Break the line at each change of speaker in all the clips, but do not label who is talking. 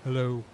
Hello.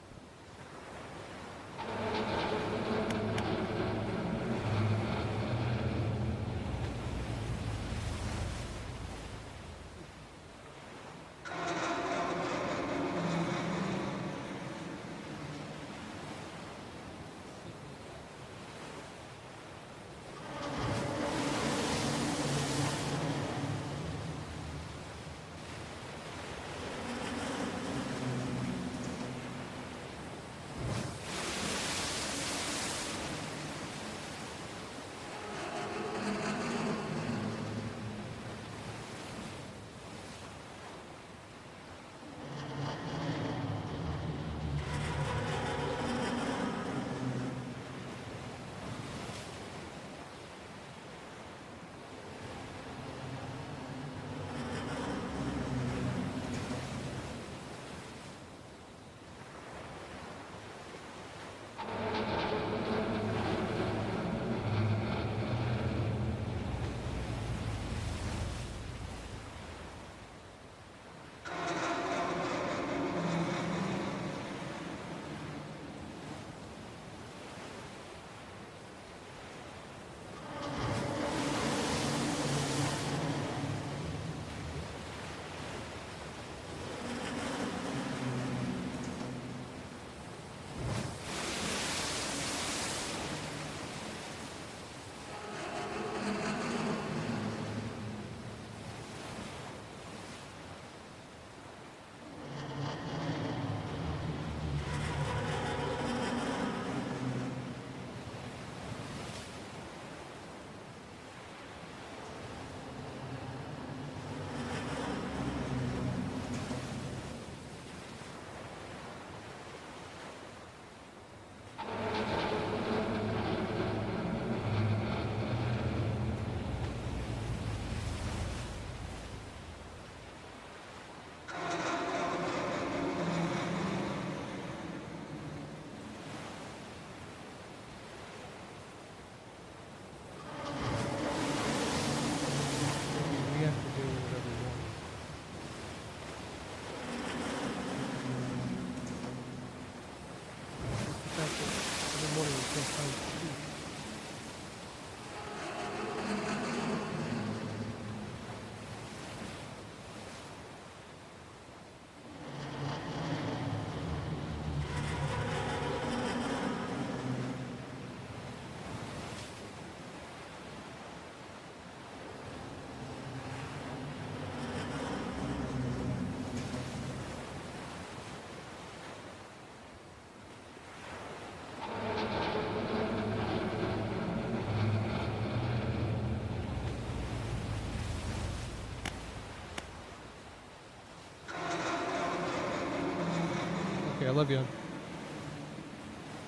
Okay, I love you.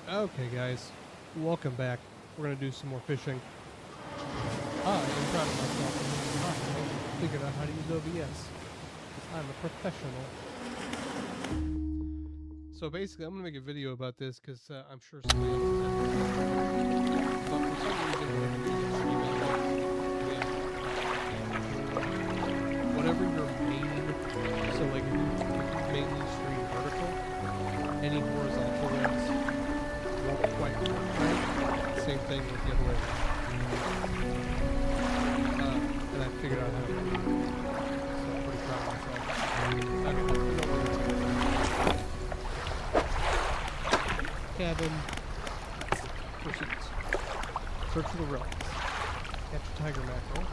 Okay, guys, welcome back. We're gonna do some more fishing. I am proud of myself. I figured out how to use OBS. I'm a professional. So basically, I'm gonna make a video about this because I'm sure somebody else is interested. But for some reason, whatever your main, so like if you mainly stream vertical, any horizontal ones won't quite work right. Same thing with the other way. And I figured out how to do it. So I'm pretty proud of myself. I don't know what it's cabin. Proceeds. Search for the relics. Catch a tiger mackerel.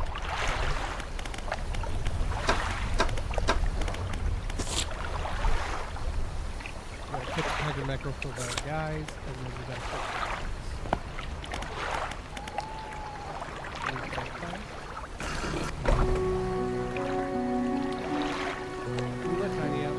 Catch a tiger mackerel for the guys, and then we gotta catch let Tiny out.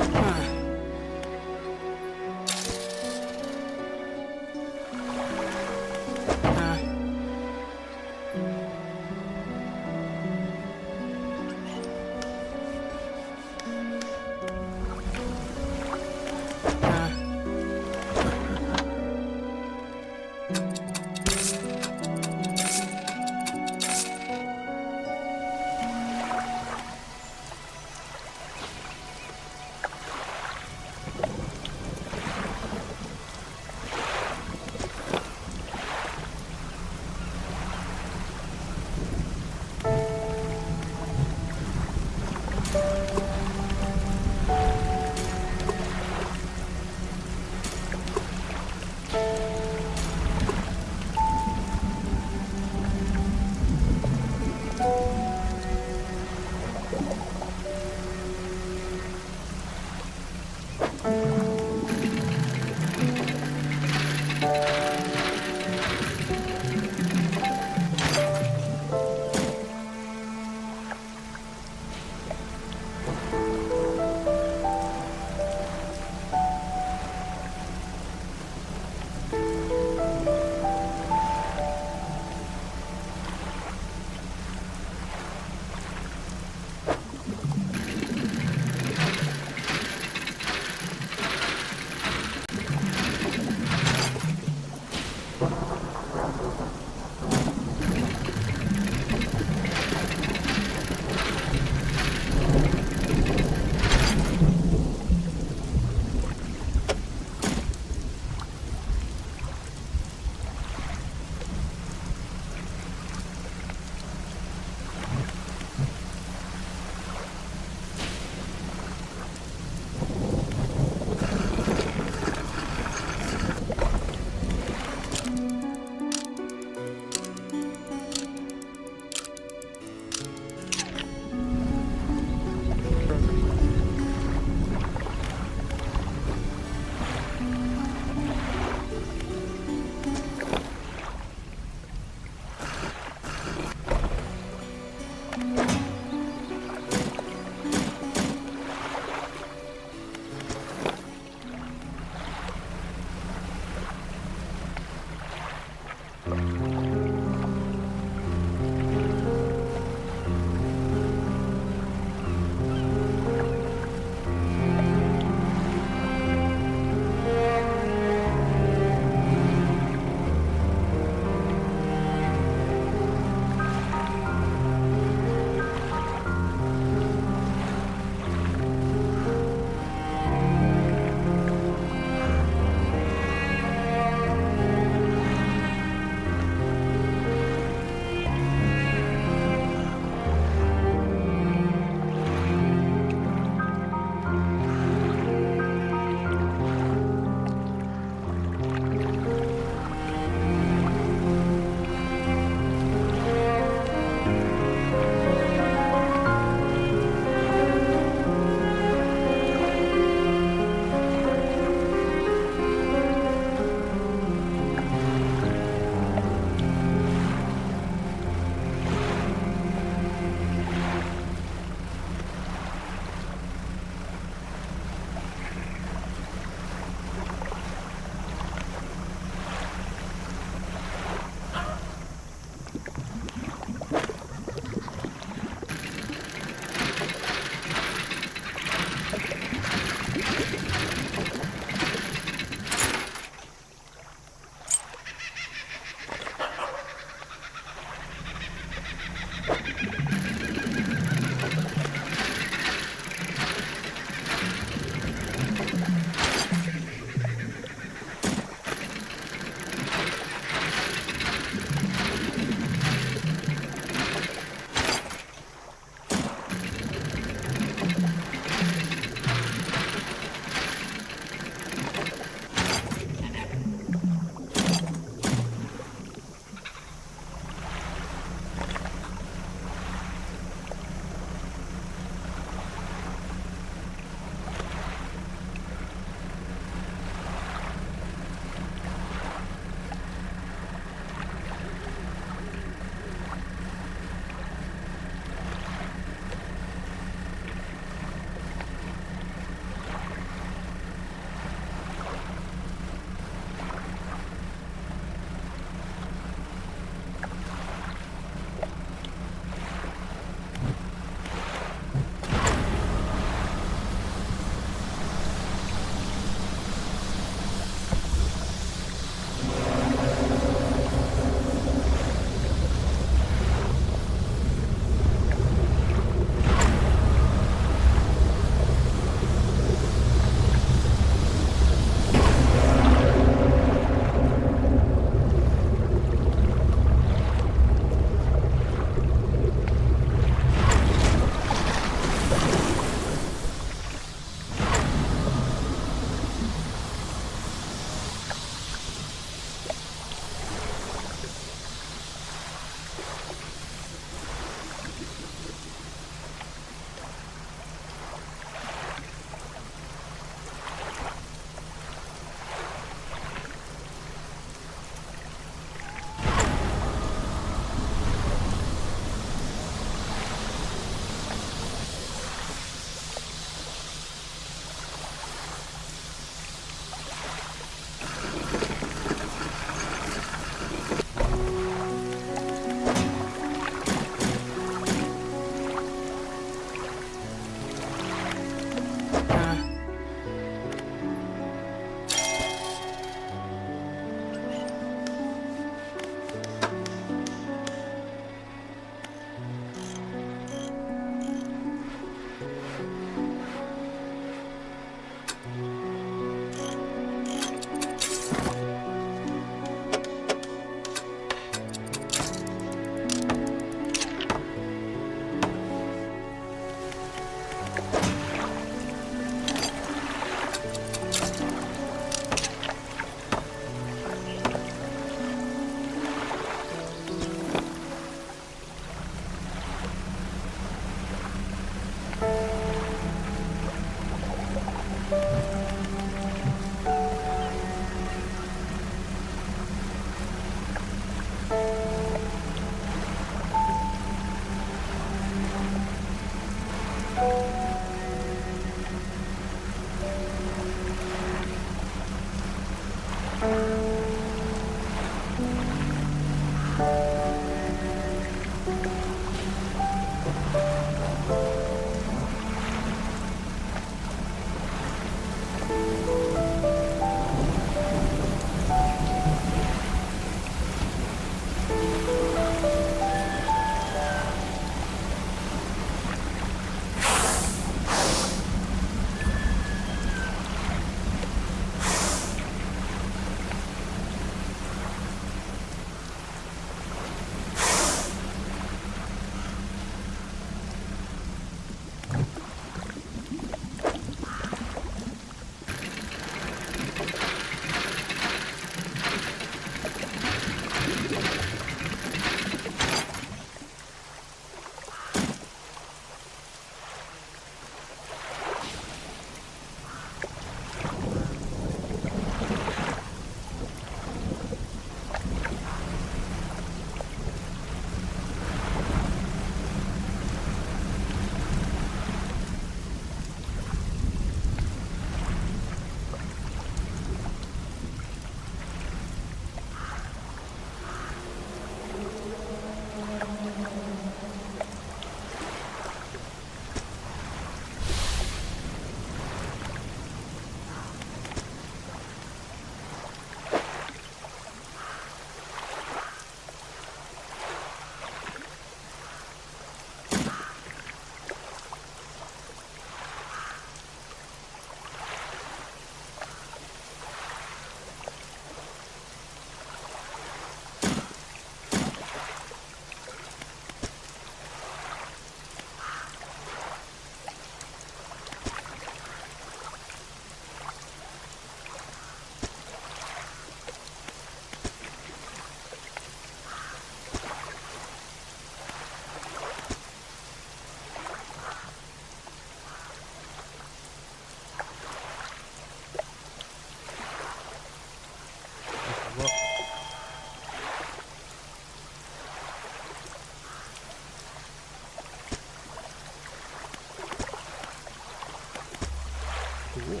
Cool.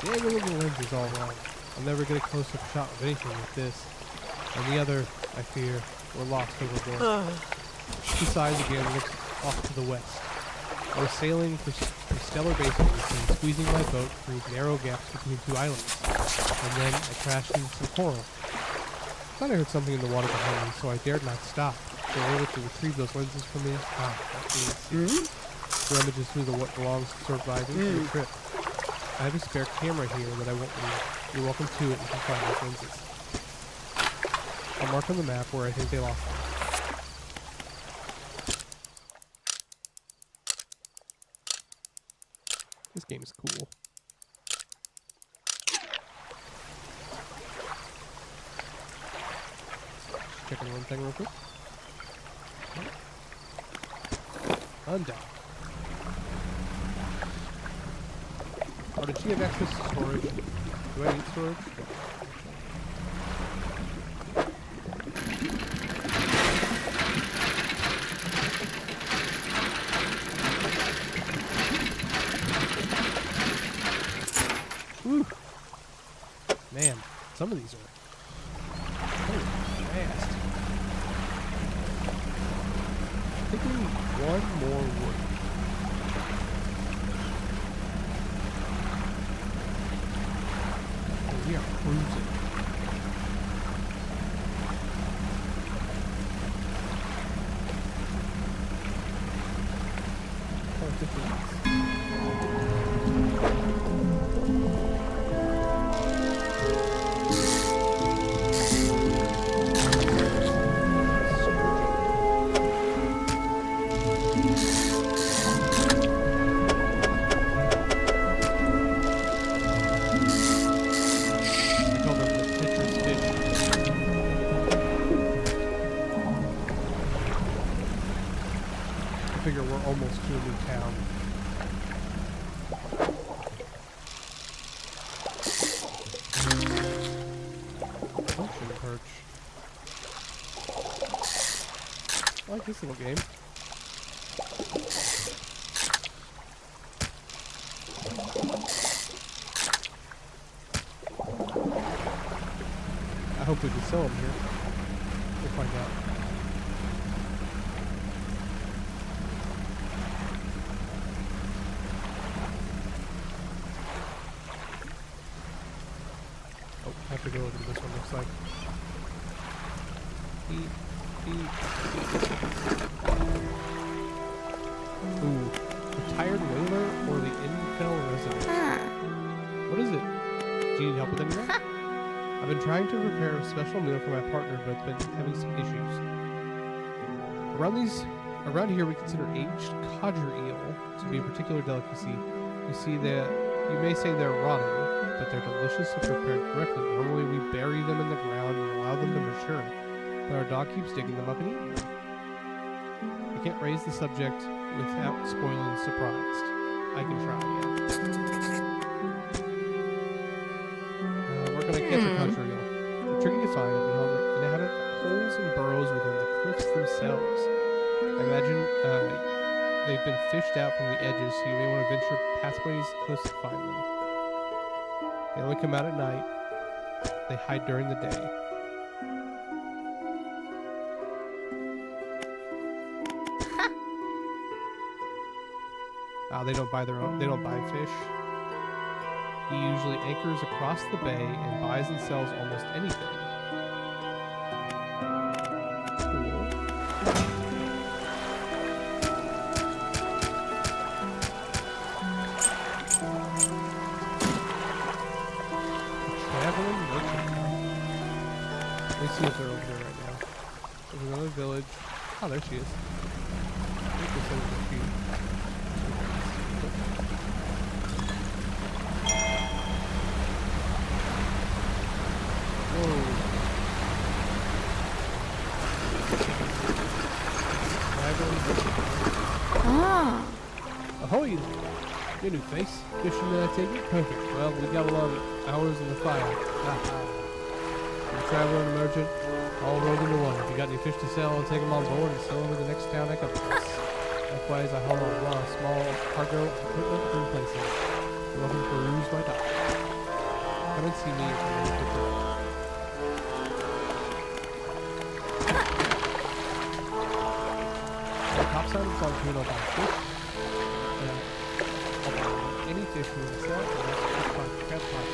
The angle of the lens is all wrong. I'll never get a close-up shot of anything with this. And the other, I fear, we're lost overboard. Besides, again, looks off to the west. I was sailing for stellar bases and squeezing my boat through narrow gaps between two islands. And then I crashed into some coral. I thought I heard something in the water behind me, so I dared not stop. They were able to retrieve those lenses from me. Damages through the long surviving for the trip. I have a spare camera here that I won't need. You're welcome to it if you find those lenses. I'll mark on the map where I think they lost them. This game is cool. Checking one thing real quick. Undone. Oh, did she have access to storage? Do I need storage? Woo! Man, some of these are fast. I think we need one more wood. We are cruising. Figure we're almost to a new town. Ocean perch. I like this little game. I hope we can sell them here. We'll find out. I have to go over to this one, looks like. Ooh. Retired whaler or the Infell resident? What is it? Do you need help with anything? I've been trying to prepare a special meal for my partner, but it's been having some issues. Around here we consider aged codger eel to be a particular delicacy. You may say they're rotting, but they're delicious if prepared correctly. Normally we bury them in the ground and allow them to mature, but our dog keeps digging them up and eating them. I can't raise the subject without spoiling the surprise. I can try, yeah. We're gonna catch a codger eel. They're tricky to find and they have holes and burrows within the cliffs themselves. I imagine they've been fished out from the edges, so you may want to venture pathways close to find them. They only come out at night. They hide during the day. They don't buy fish. He usually anchors across the bay and buys and sells almost anything. Traveling merchant. Let me see if they're over here right now. There's another village. Oh, there she is. I think this is a few. Whoa. Traveling merchant.
Ah.
Ahoy! Your new face. Fishing, take it? Perfect. Well, we got a lot of hours in the fire. The traveler and the merchant, all rolled into one. If you got any fish to sell, I'll take them on board and sell them to the next town I come to. Likewise, I haul a lot of small cargo equipment from places. You're welcome to peruse my dock. Come and see me if you're ready to go. The topside of Saltine, I'll buy fish. I'll buy any fish you want to sell, and that's fine. Grab pots.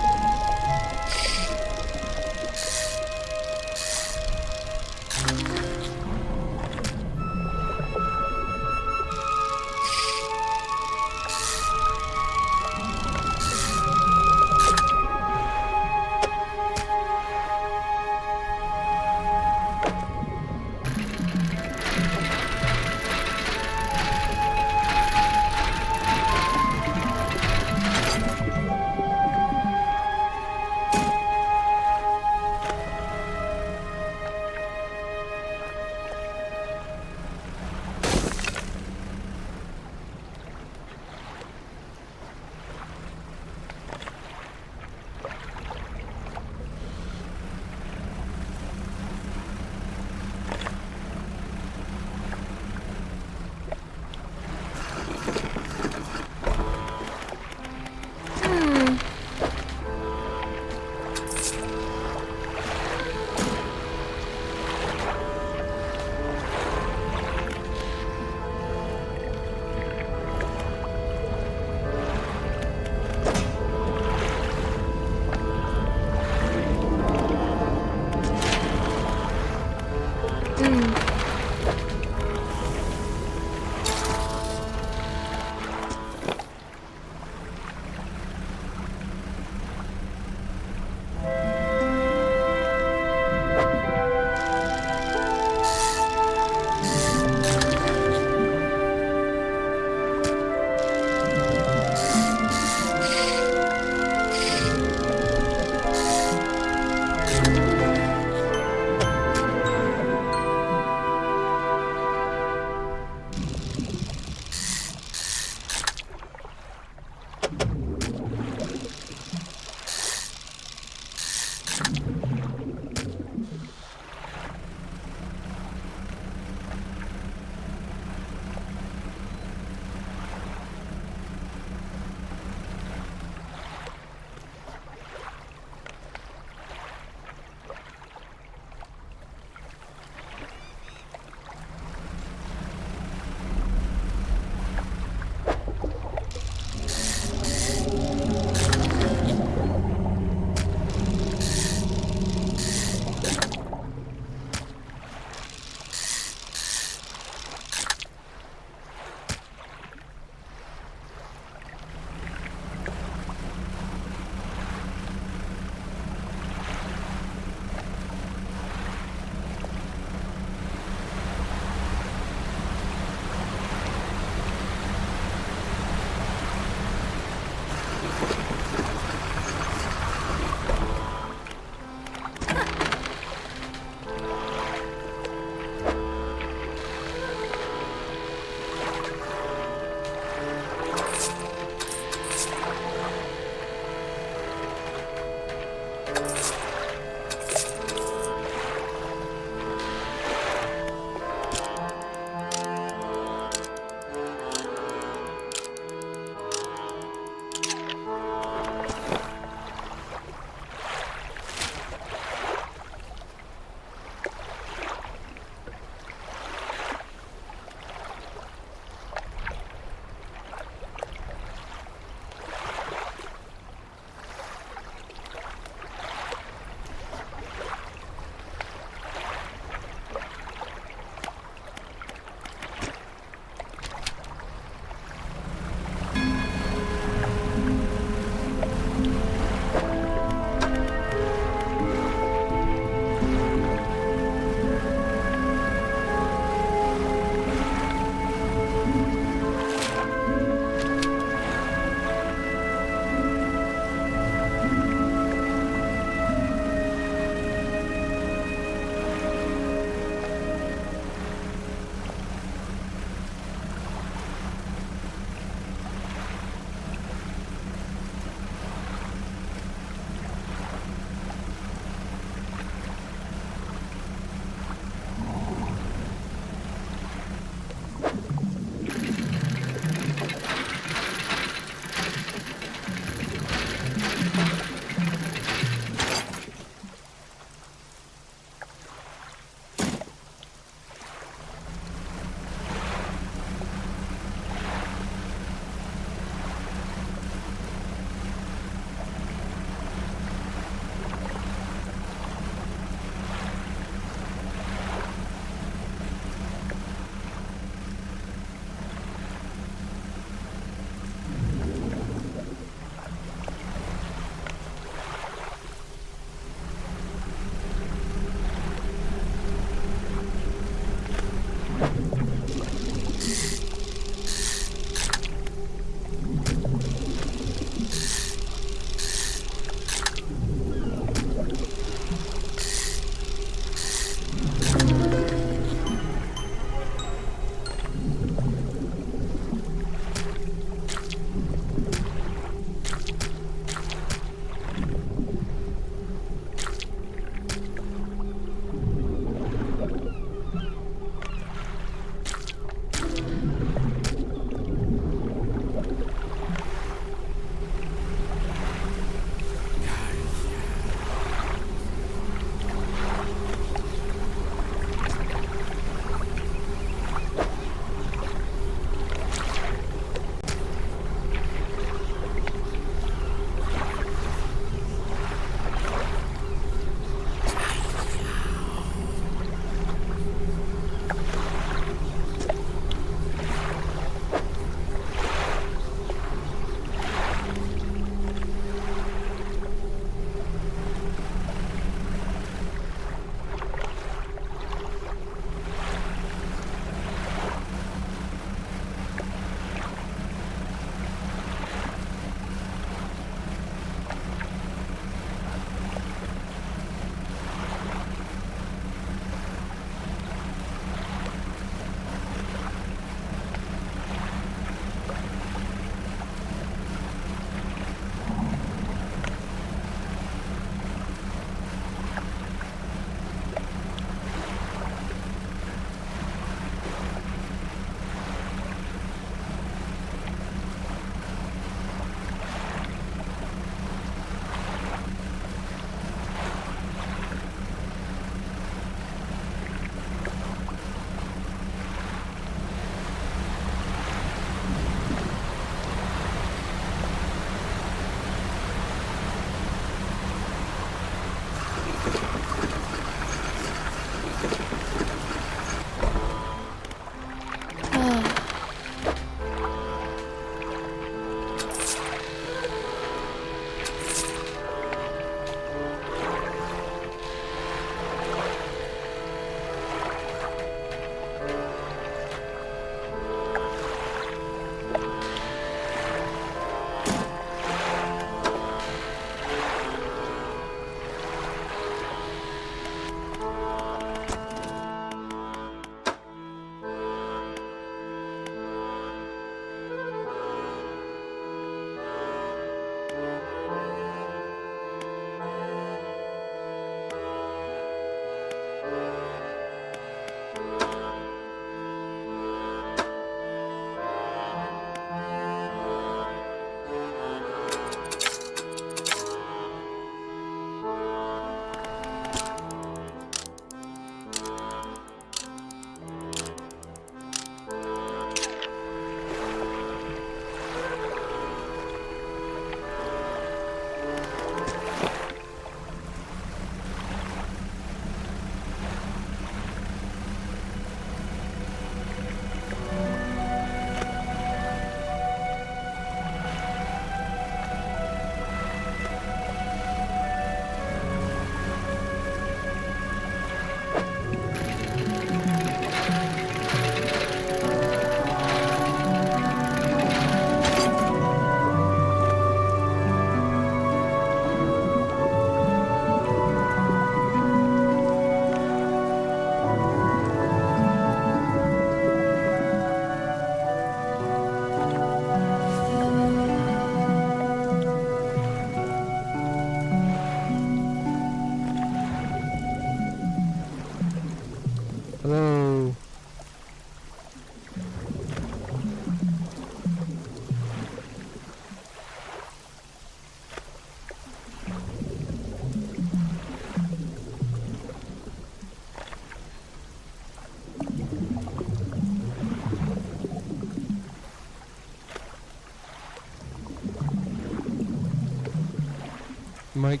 Mike.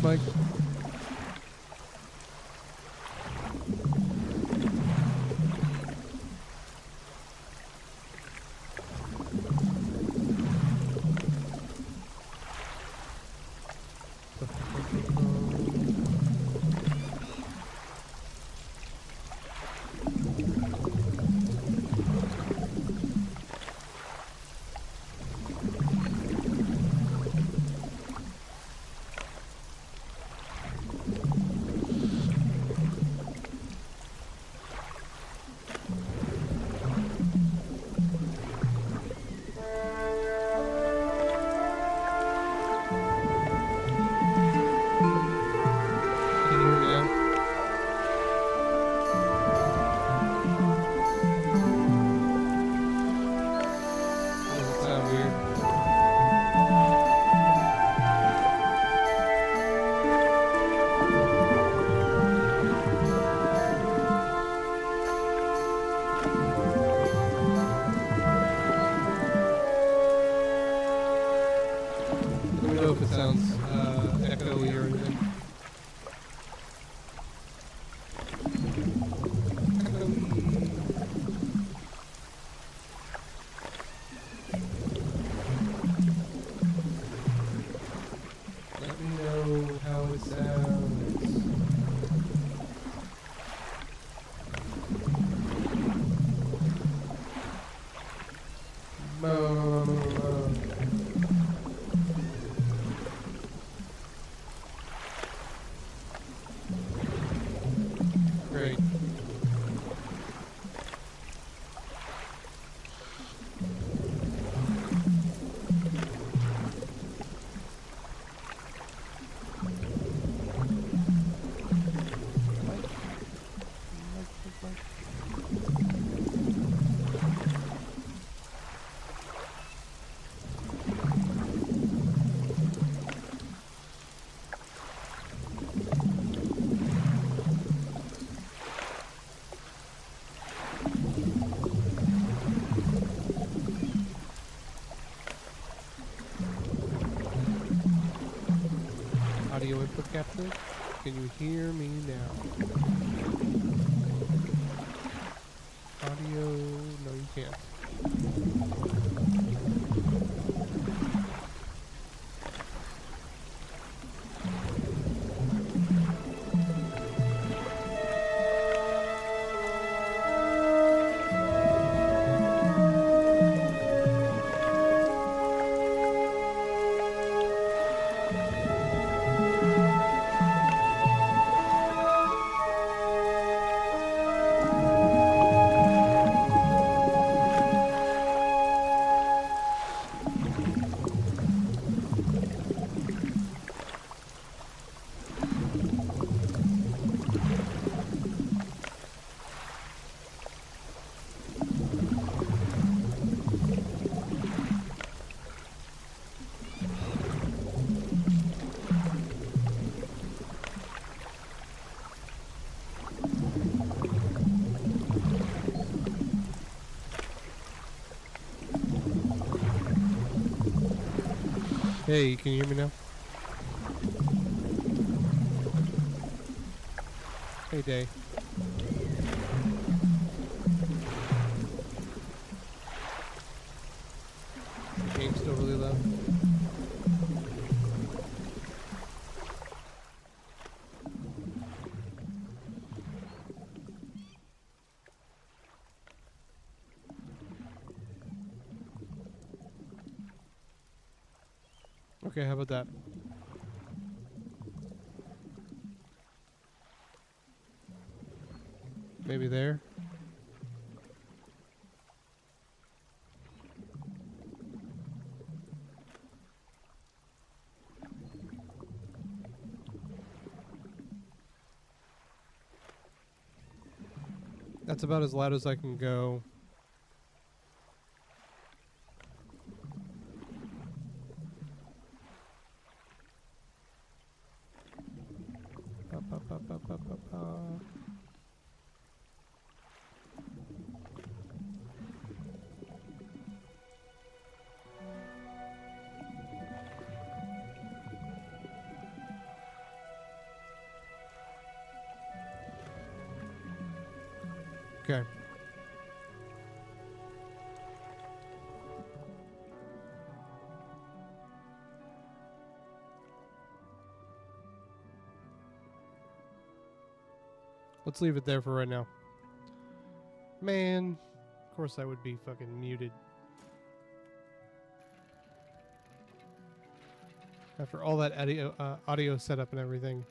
Mike. Great. Audio input captured. Can you hear me now? Audio, no you can't. Hey, can you hear me now? Hey, Day. The game's still really low. Okay, how about that? Maybe there? That's about as loud as I can go. Ba-ba-ba-ba. Okay. Let's leave it there for right now. Man, of course I would be fucking muted. After all that audio setup and everything,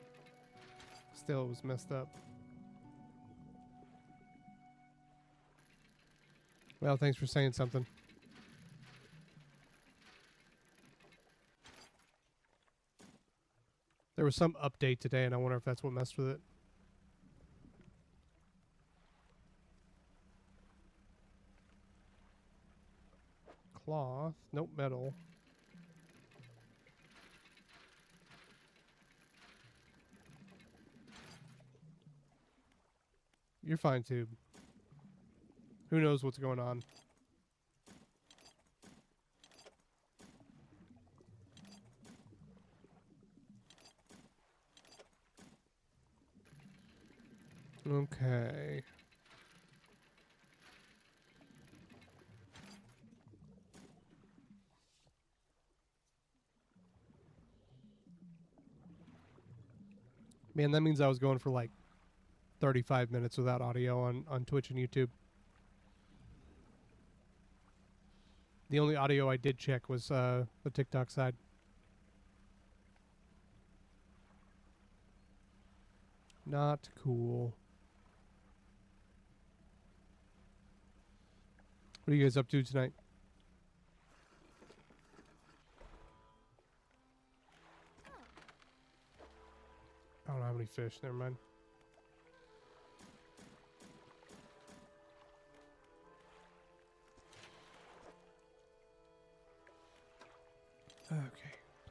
still it was messed up. Well, thanks for saying something. There was some update today, and I wonder if that's what messed with it. Cloth. Nope, metal. You're fine, too. Who knows what's going on? Okay. Man, that means I was going for like 35 minutes without audio on Twitch and YouTube. The only audio I did check was the TikTok side. Not cool. What are you guys up to tonight? I don't have any fish. Never mind. Okay.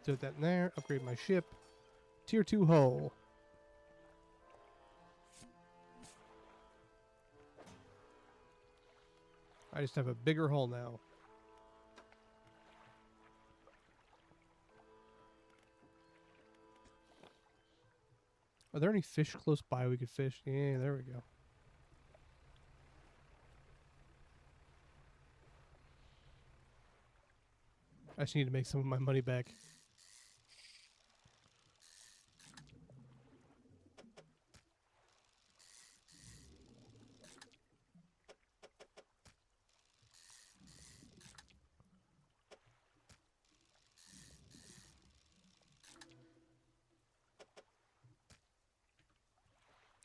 Put that in there. Upgrade my ship. Tier 2 hull. I just have a bigger hull now. Are there any fish close by we could fish? Yeah, there we go. I just need to make some of my money back.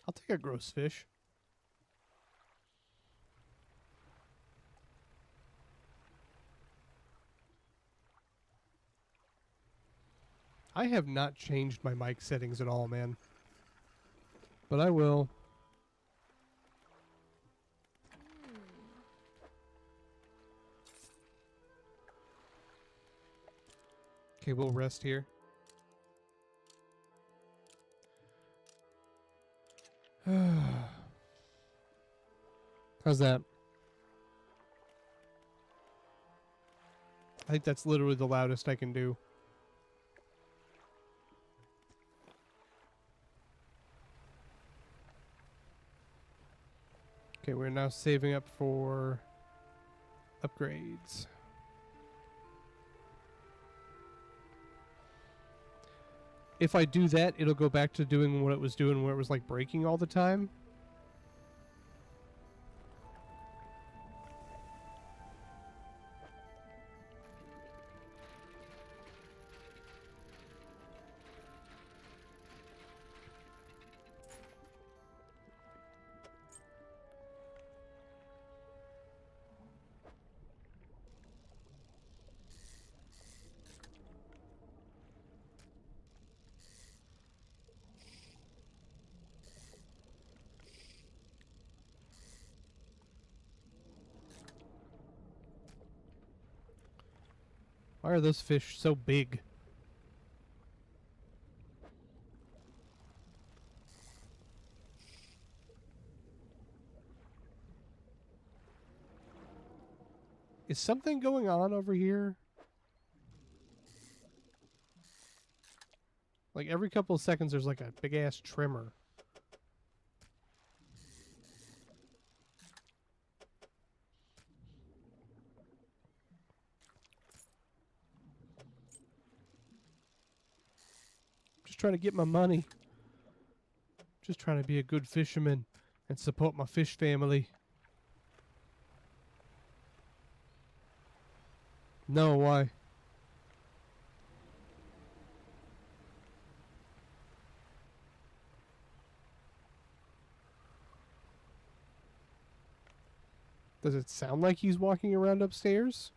I'll take a gross fish. I have not changed my mic settings at all, man. But I will. Okay, we'll rest here. How's that? I think that's literally the loudest I can do. Okay, we're now saving up for upgrades. If I do that, it'll go back to doing what it was doing where it was like breaking all the time. Why are those fish so big? Is something going on over here? Like every couple of seconds there's like a big ass tremor. Just trying to get my money. Just trying to be a good fisherman and support my fish family. No, why? Does it sound like he's walking around upstairs?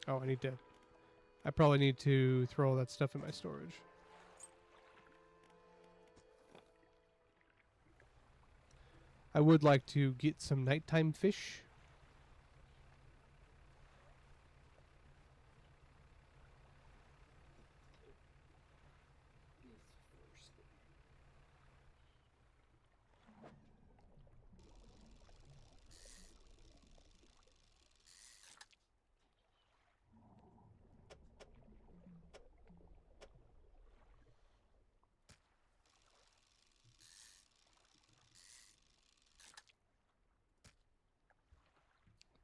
Oh, I probably need to throw all that stuff in my storage. I would like to get some nighttime fish.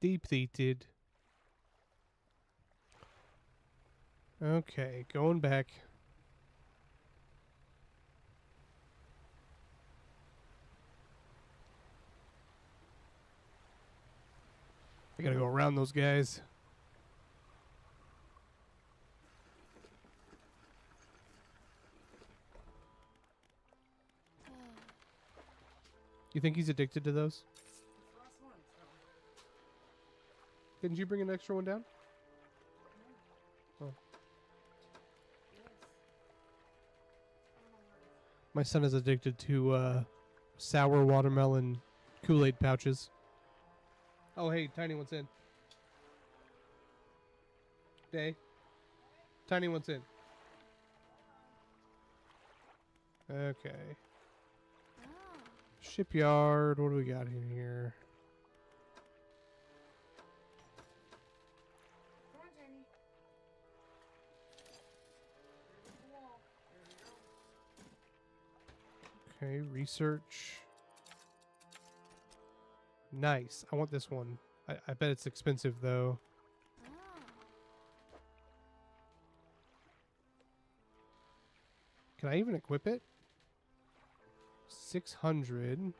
Depleted. Okay, going back. I gotta go around those guys. You think he's addicted to those? Didn't you bring an extra one down? Oh. My son is addicted to sour watermelon Kool-Aid pouches. Oh, hey, Tiny one's in. Day. Tiny one's in. Okay. Shipyard. What do we got in here? Okay, research. Nice. I want this one. I bet it's expensive, though. Can I even equip it? 600.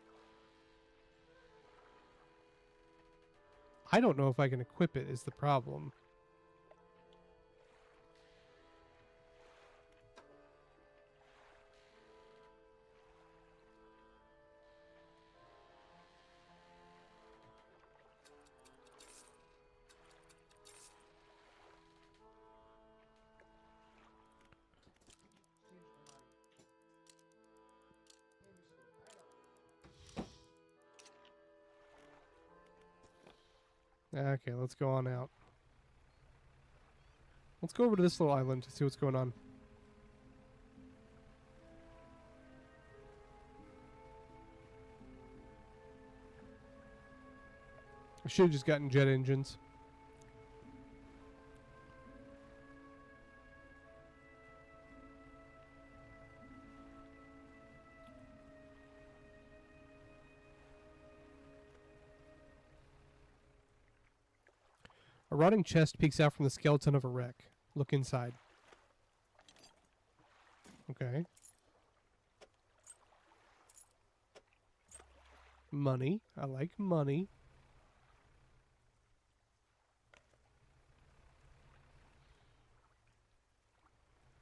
I don't know if I can equip it is the problem. Okay, let's go on out. Let's go over to this little island to see what's going on. I should have just gotten jet engines. A rotting chest peeks out from the skeleton of a wreck. Look inside. Okay. Money. I like money.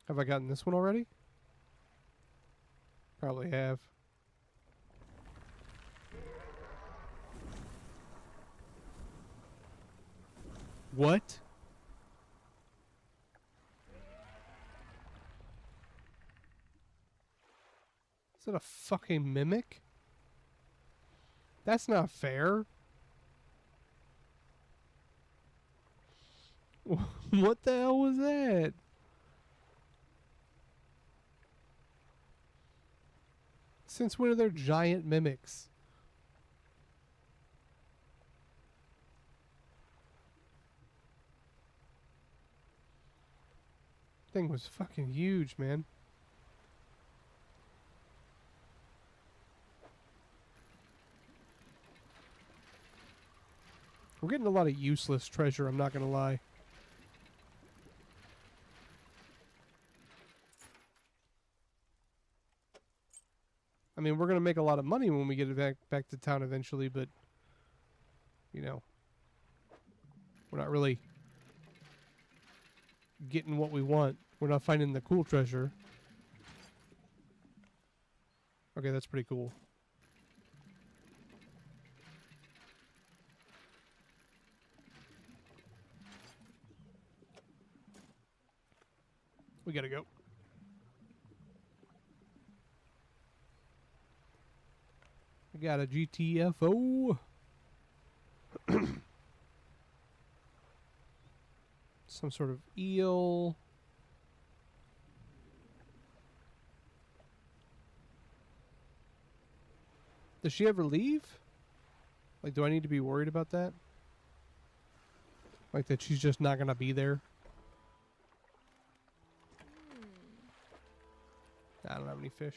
Have I gotten this one already? Probably have. What? Is that a fucking mimic? That's not fair. What the hell was that? Since when are there giant mimics? Thing was fucking huge, man. We're getting a lot of useless treasure, I'm not gonna lie. I mean, we're gonna make a lot of money when we get it back to town eventually, but you know, we're not really getting what we want. We're not finding the cool treasure. Okay, that's pretty cool. We gotta go. I got a GTFO. Some sort of eel. Does she ever leave? Like, do I need to be worried about that? Like that she's just not gonna be there? I don't have any fish.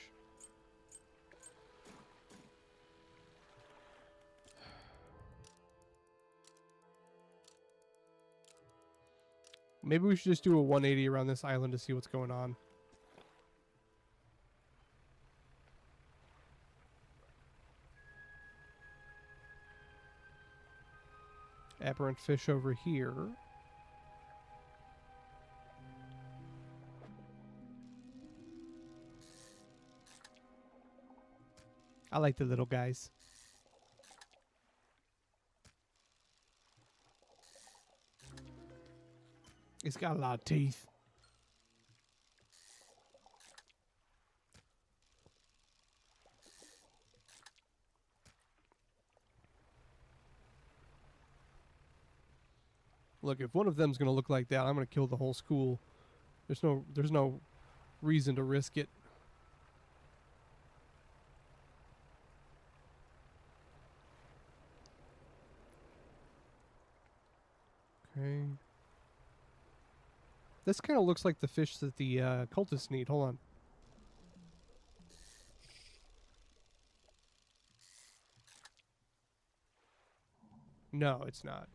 Maybe we should just do a 180 around this island to see what's going on. Aberrant fish over here. I like the little guys. It's got a lot of teeth. Look, if one of them's gonna look like that, I'm gonna kill the whole school. There's no reason to risk it. Okay. This kind of looks like the fish that the cultists need. Hold on. No, it's not.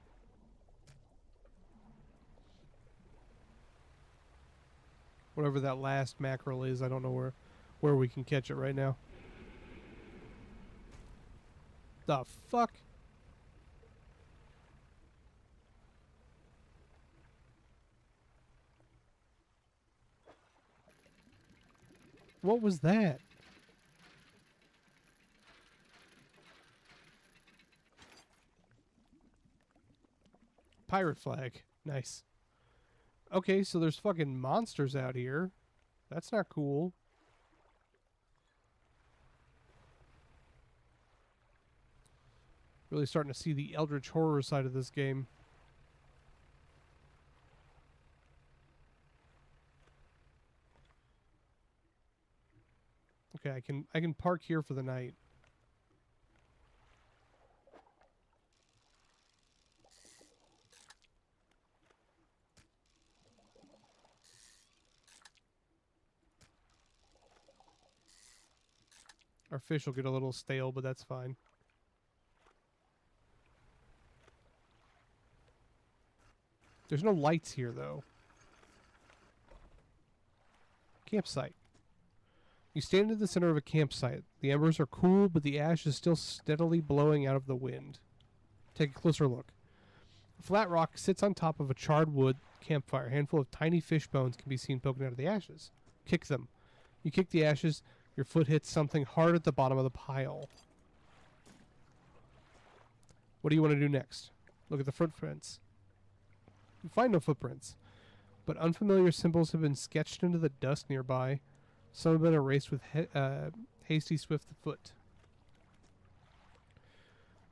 Whatever that last mackerel is, I don't know where we can catch it right now. The fuck? What was that? Pirate flag. Nice. Okay, so there's fucking monsters out here. That's not cool. Really starting to see the eldritch horror side of this game. Okay, I can park here for the night. Our fish will get a little stale, but that's fine. There's no lights here, though. Campsite. You stand in the center of a campsite. The embers are cool, but the ash is still steadily blowing out of the wind. Take a closer look. A flat rock sits on top of a charred wood campfire. A handful of tiny fish bones can be seen poking out of the ashes. Kick them. You kick the ashes, your foot hits something hard at the bottom of the pile. What do you want to do next? Look at the footprints. You find no footprints, but unfamiliar symbols have been sketched into the dust nearby. Some have been erased with hasty, swift foot.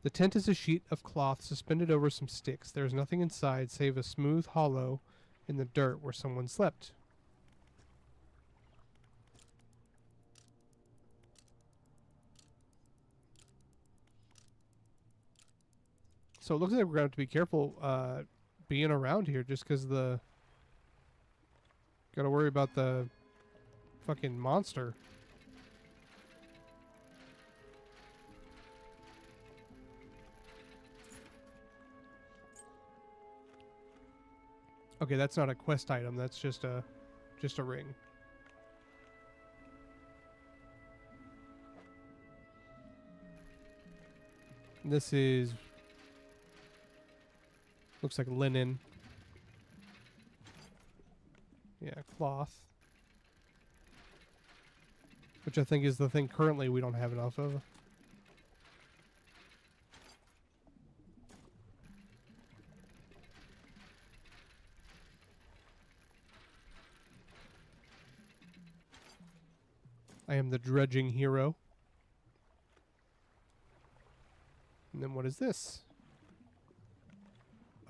The tent is a sheet of cloth suspended over some sticks. There is nothing inside save a smooth hollow in the dirt where someone slept. So it looks like we're going to have to be careful being around here just because the... Got to worry about the fucking monster. Okay, that's not a quest item. That's just a ring. And this is... Looks like linen. Yeah, cloth. Which I think is the thing currently we don't have enough of. I am the dredging hero. And then what is this?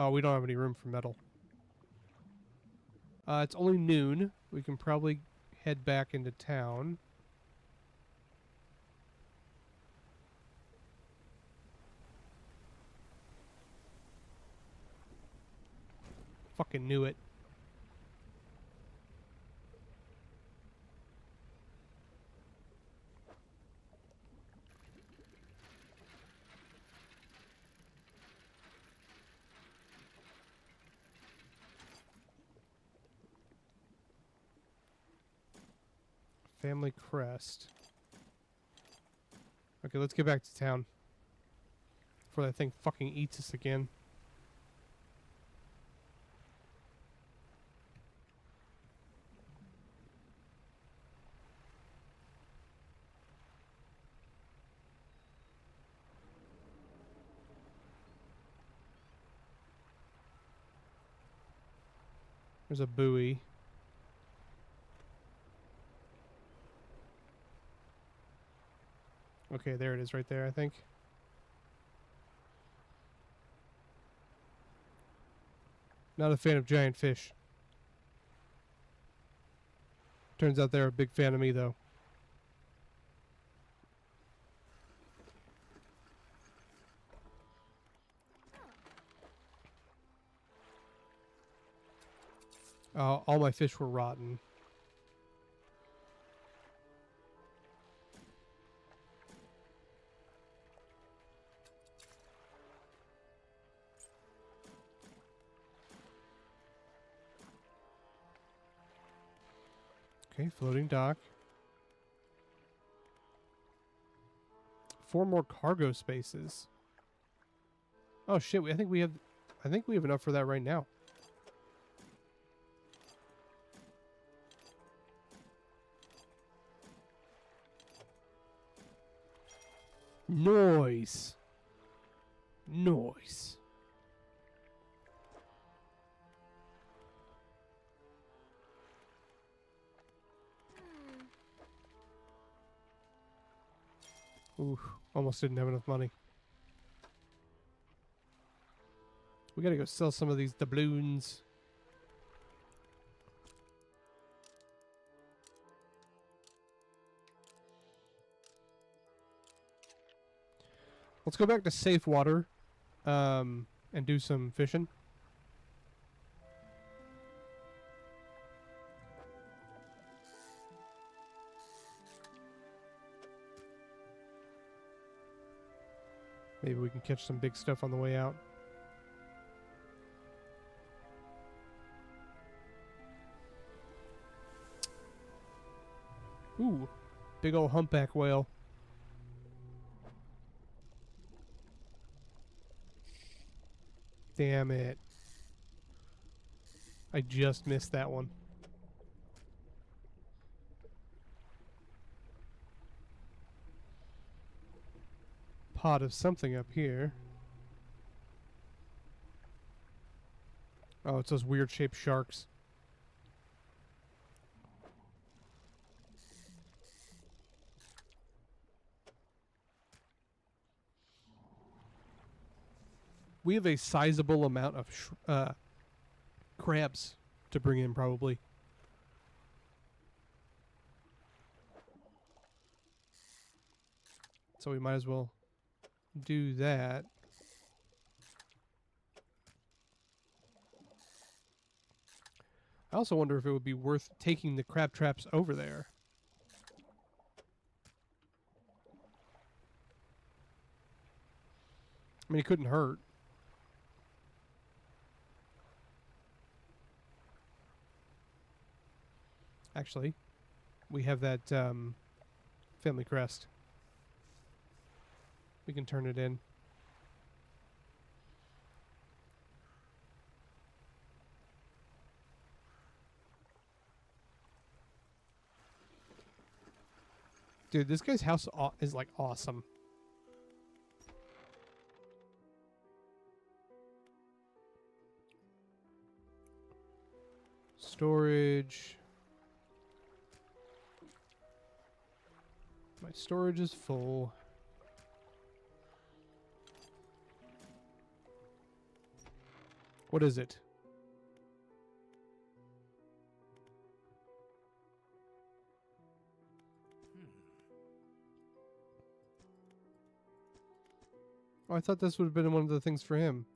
Oh, we don't have any room for metal. It's only noon. We can probably head back into town. Fucking knew it. Family crest. Okay, let's get back to town. Before that thing fucking eats us again. There's a buoy. Okay, there it is right there, I think. Not a fan of giant fish. Turns out they're a big fan of me, though. All my fish were rotten. Okay, floating dock. 4 more cargo spaces. Oh shit, I think we have enough for that right now. Nice. Nice. Ooh, almost didn't have enough money. We gotta go sell some of these doubloons. Let's go back to safe water, and do some fishing. Maybe we can catch some big stuff on the way out. Ooh, big old humpback whale. Damn it. I just missed that one. Pot of something up here. Oh, it's those weird shaped sharks. We have a sizable amount of crabs to bring in, probably. So we might as well do that. I also wonder if it would be worth taking the crab traps over there. I mean, it couldn't hurt. Actually, we have that family crest. We can turn it in. Dude, this guy's house is like awesome. Storage. My storage is full. What is it? Oh, I thought this would have been one of the things for him.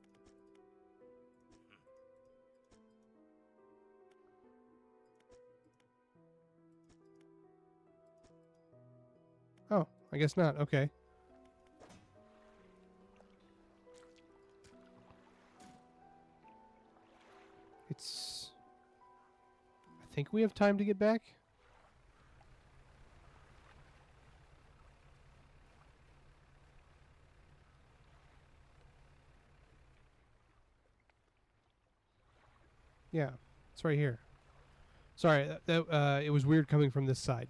Oh, I guess not. Okay. It's... I think we have time to get back. Yeah, it's right here. Sorry, it was weird coming from this side.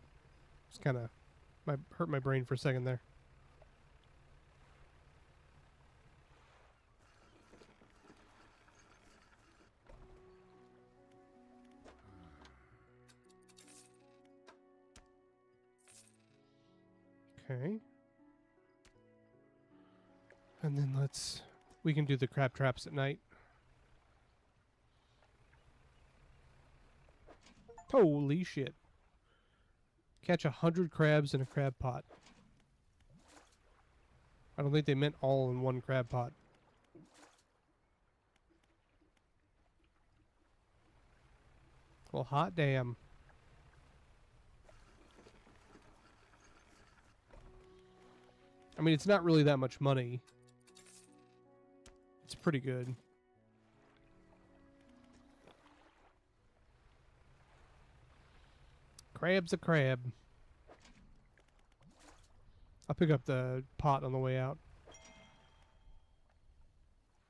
It's kind of hurt my brain for a second there. Okay. And then we can do the crab traps at night. Holy shit. Catch 100 crabs in a crab pot. I don't think they meant all in one crab pot. Well, hot damn. I mean, it's not really that much money. It's pretty good. Crab's a crab. I'll pick up the pot on the way out.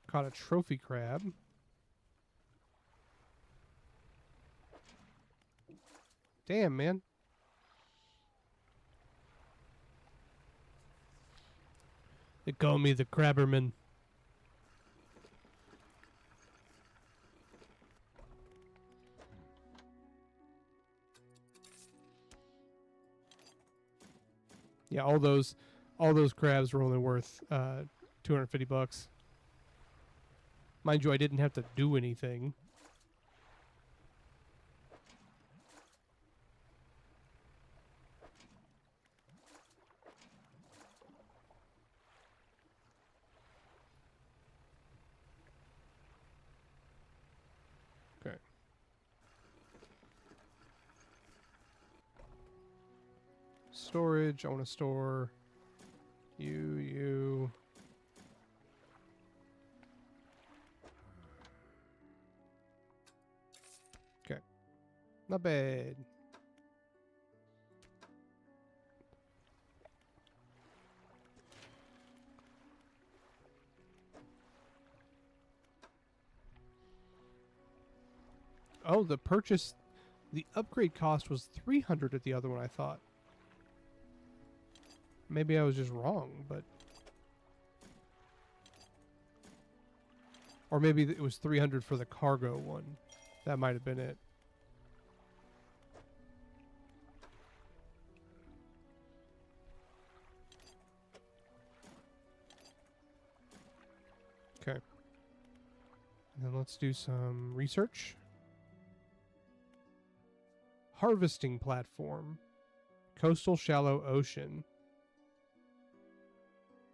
Caught a trophy crab. Damn, man. They call me the Crabberman. Yeah, all those crabs were only worth $250. Mind you, I didn't have to do anything. Okay. Storage, I want to store you. Okay. Not bad. Oh, the upgrade cost was $300 at the other one, I thought. Maybe I was just wrong, but... Or maybe it was $300 for the cargo one. That might have been it. Okay. And then let's do some research. Harvesting platform. Coastal shallow ocean.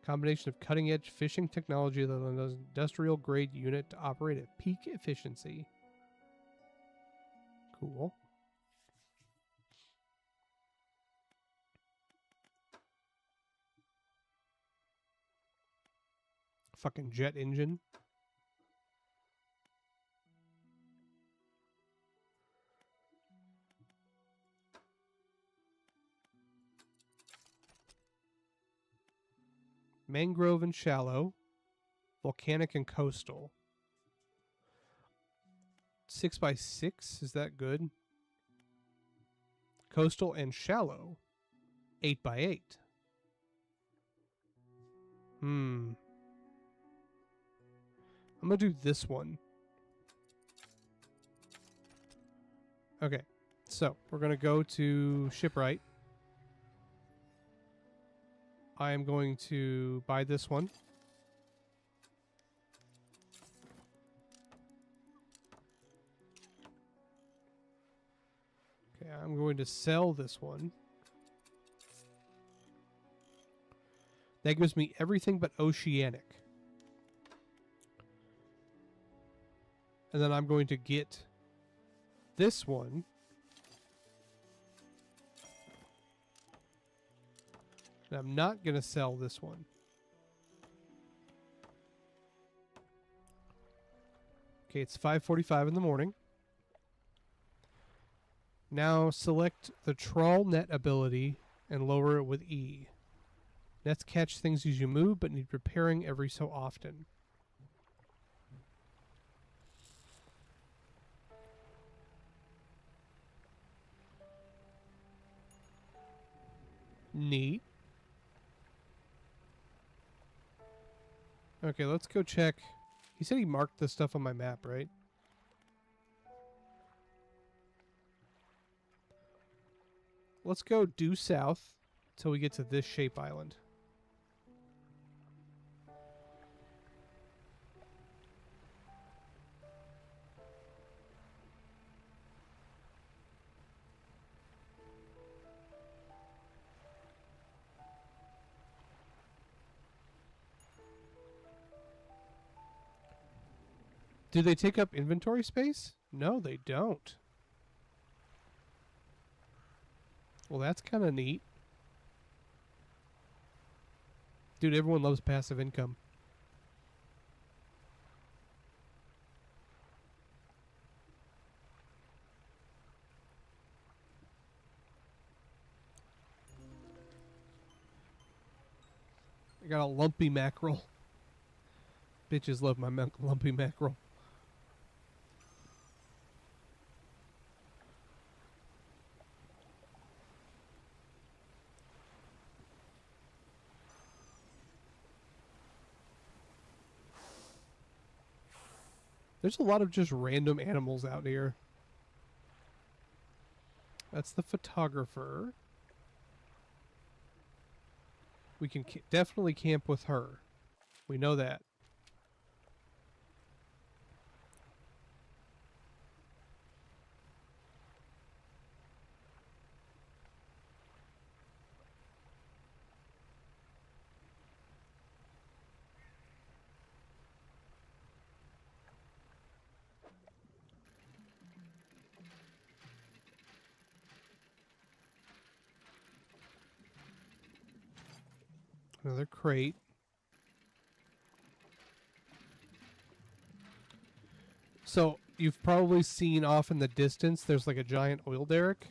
Combination of cutting-edge fishing technology that allows industrial-grade unit to operate at peak efficiency. Cool. Fucking jet engine. Mangrove and shallow. Volcanic and coastal. 6x6, is that good? Coastal and shallow. 8x8. I'm gonna do this one. Okay, so we're gonna go to shipwright. I am going to buy this one. Okay, I'm going to sell this one. That gives me everything but oceanic. And then I'm going to get this one. And I'm not going to sell this one. Okay, it's 5:45 in the morning. Now select the trawl net ability and lower it with E. Nets catch things as you move, but need repairing every so often. Neat. Okay, let's go check. He said he marked this stuff on my map, right? Let's go due south till we get to this shape island. Do they take up inventory space? No, they don't. Well, that's kind of neat. Dude, everyone loves passive income. I got a lumpy mackerel. Bitches love my lumpy mackerel. There's a lot of just random animals out here. That's the photographer. We can definitely camp with her. We know that. Another crate. So, you've probably seen off in the distance, there's like a giant oil derrick.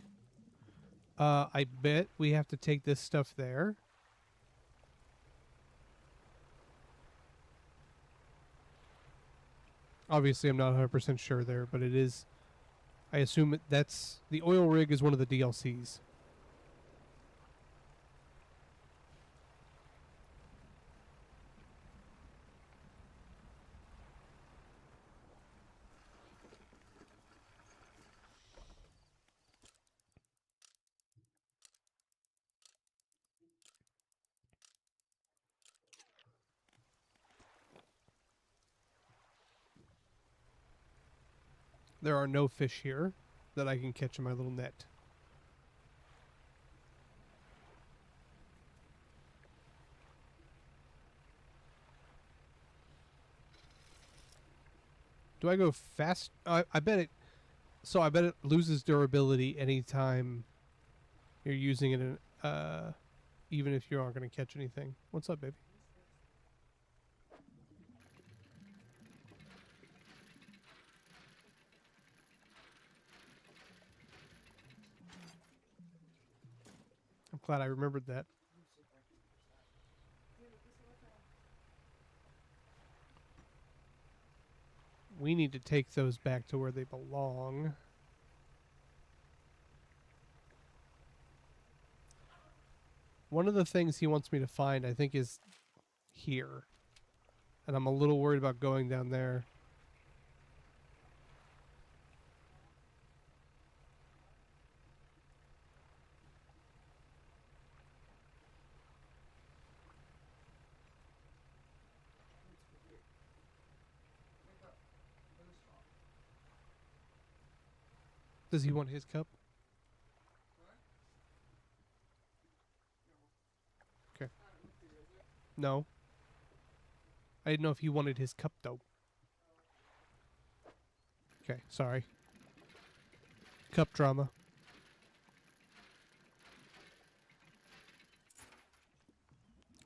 I bet we have to take this stuff there. Obviously, I'm not 100% sure there, but it is. I assume that's. The oil rig is one of the DLCs. There are no fish here that I can catch in my little net. Do I go fast? I bet it. So I bet it loses durability anytime you're using it in, even if you aren't going to catch anything. What's up, baby? I'm glad I remembered that. We need to take those back to where they belong. One of the things he wants me to find, I think, is here. And I'm a little worried about going down there. Does he want his cup? Okay. No. I didn't know if he wanted his cup, though. Okay, sorry. Cup drama.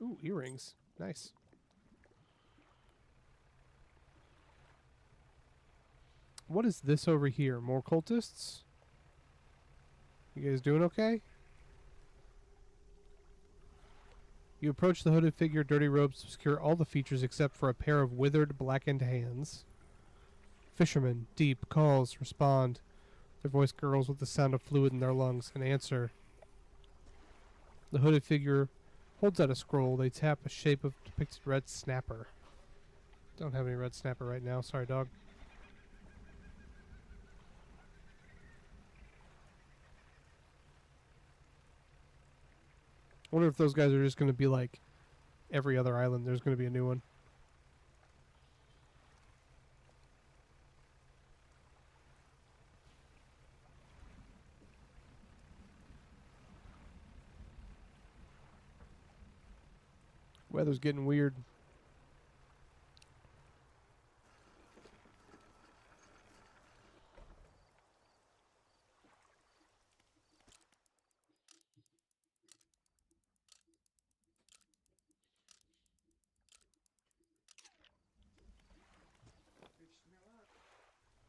Ooh, earrings. Nice. What is this over here? More cultists? You guys doing okay? You approach the hooded figure. Dirty robes obscure all the features except for a pair of withered, blackened hands. Fishermen, deep, calls, respond. Their voice gurgles with the sound of fluid in their lungs and answer. The hooded figure holds out a scroll. They tap a shape of depicted red snapper. Don't have any red snapper right now. Sorry, dog. I wonder if those guys are just going to be like every other island. There's going to be a new one. Weather's getting weird.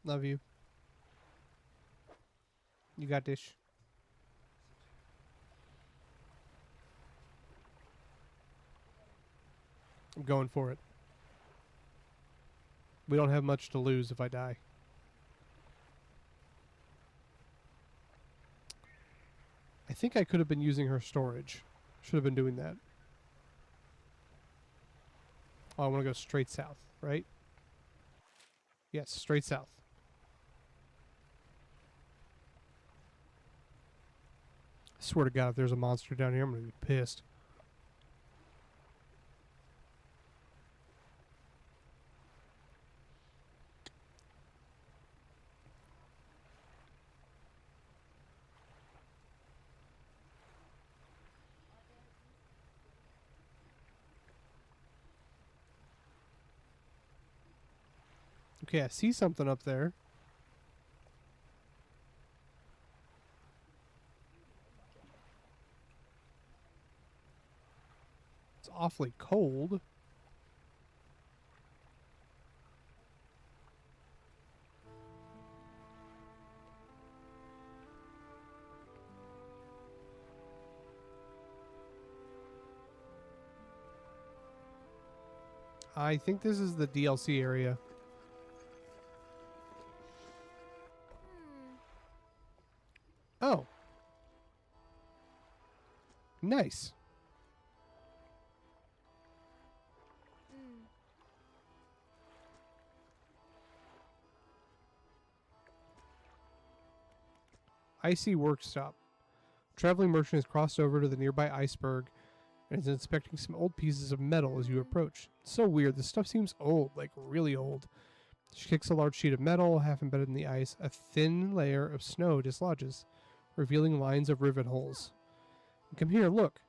Love you. You got this. I'm going for it. We don't have much to lose if I die. I think I could have been using her storage. Should have been doing that. Oh, I want to go straight south, right? Yes, straight south. I swear to God, if there's a monster down here, I'm going to be pissed. Okay, I see something up there. It's awfully cold. I think this is the DLC area. Oh. Nice. Icy workshop. Traveling merchant has crossed over to the nearby iceberg and is inspecting some old pieces of metal as you approach. It's so weird. This stuff seems old, like really old. She kicks a large sheet of metal, half embedded in the ice. A thin layer of snow dislodges, revealing lines of rivet holes. Come here, look.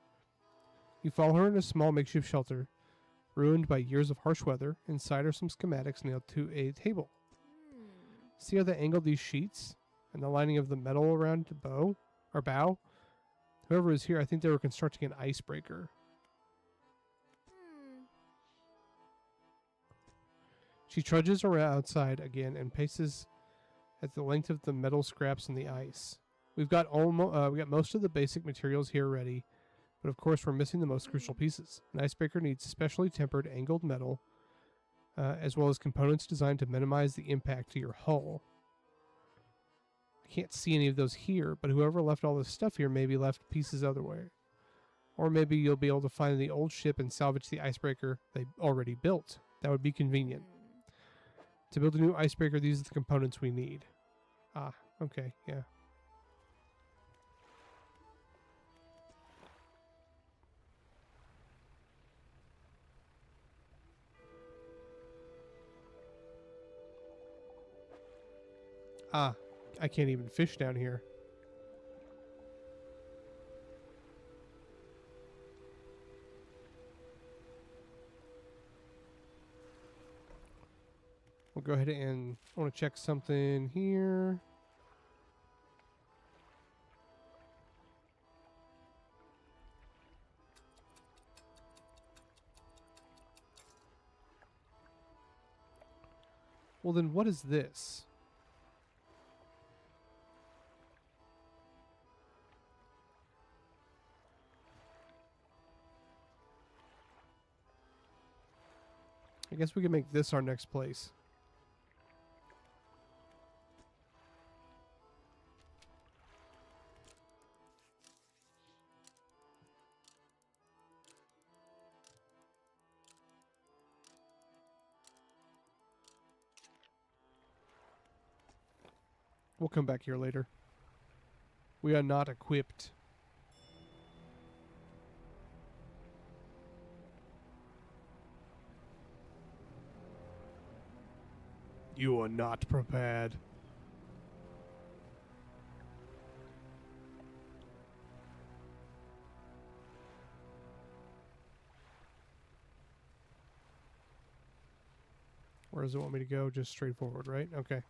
You follow her in a small makeshift shelter, ruined by years of harsh weather. Inside are some schematics nailed to a table. See how they angled these sheets? and the lining of the metal around the bow. Whoever is here, I think they were constructing an icebreaker. She trudges around outside again and paces at the length of the metal scraps in the ice. We got most of the basic materials here ready, but of course we're missing the most crucial pieces. An icebreaker needs specially tempered angled metal, as well as components designed to minimize the impact to your hull. I can't see any of those here, but whoever left all this stuff here maybe left pieces otherwhere. Or maybe you'll be able to find the old ship and salvage the icebreaker they already built. That would be convenient. To build a new icebreaker, these are the components we need. Ah, okay, yeah. Ah, I can't even fish down here. We'll go ahead and I want to check something here. Well, then what is this? I guess we can make this our next place. We'll come back here later. We are not equipped. You are not prepared. Where does it want me to go? Just straight forward, right? Okay.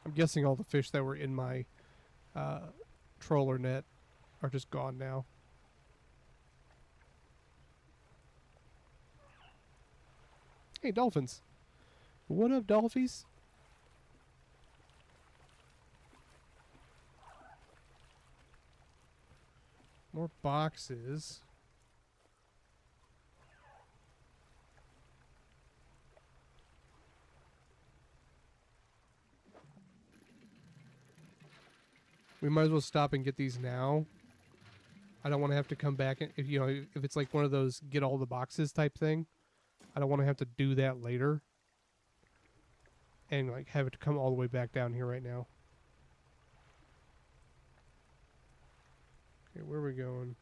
I'm guessing all the fish that were in my troller net are just gone now. Hey, dolphins. What up, dolphies? More boxes. We might as well stop and get these now. I don't want to have to come back and, if it's like one of those get all the boxes type thing. I don't want to have to do that later. And like have it come all the way back down here right now. Okay, where are we going?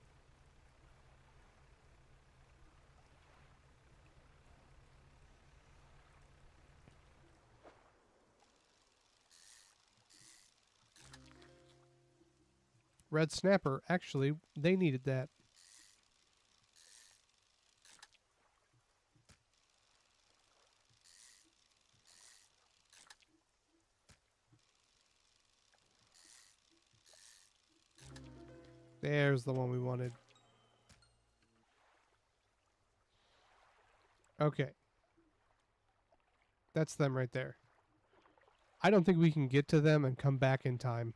Red snapper. Actually, they needed that. There's the one we wanted. Okay. That's them right there. I don't think we can get to them and come back in time.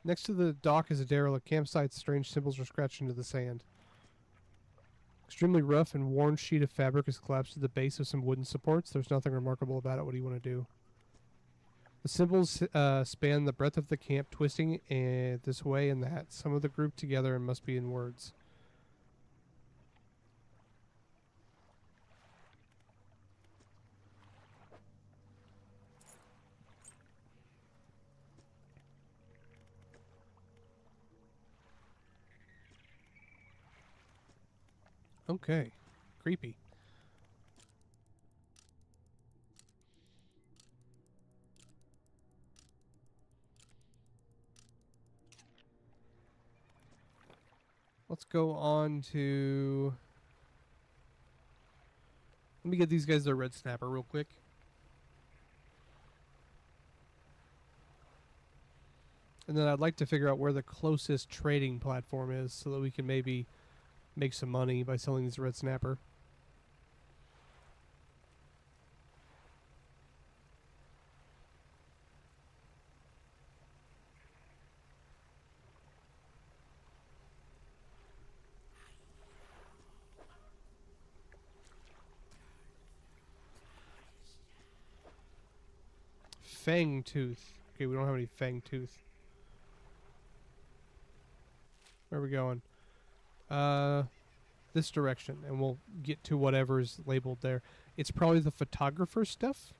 Next to the dock is a derelict campsite. Strange symbols are scratched into the sand. Extremely rough and worn sheet of fabric is collapsed to the base of some wooden supports. There's nothing remarkable about it. What do you want to do? The symbols span the breadth of the camp, twisting this way and that. Some of the group together and must be in words. Okay. Creepy. Let's go on to... Let me get these guys their red snapper real quick. And then I'd like to figure out where the closest trading platform is so that we can maybe make some money by selling these red snapper. Fang tooth. Okay, we don't have any fang tooth. Where are we going? This direction, and we'll get to whatever's labeled there. It's probably the photographer stuff.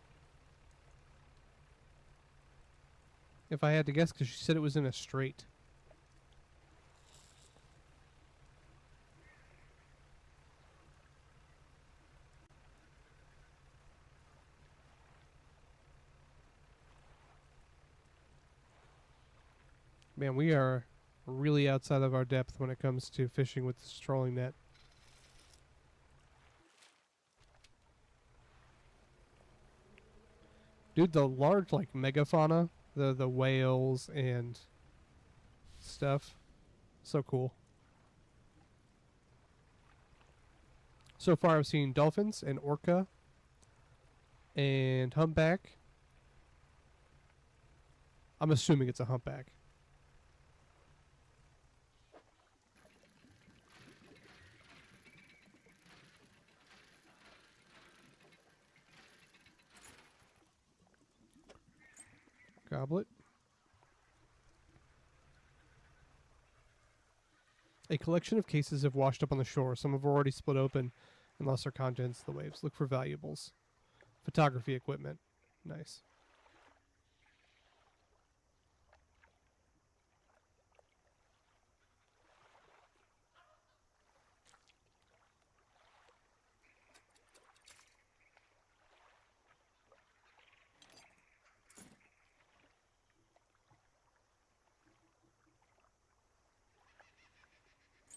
If I had to guess, because she said it was in a straight. Man, we are really outside of our depth when it comes to fishing with this trolling net. Dude, the large, like, megafauna, the whales and stuff, so cool. So far I've seen dolphins and orca and humpback. I'm assuming it's a humpback. Goblet. A collection of cases have washed up on the shore. Some have already split open and lost their contents to the waves. Look for valuables. Photography equipment. Nice.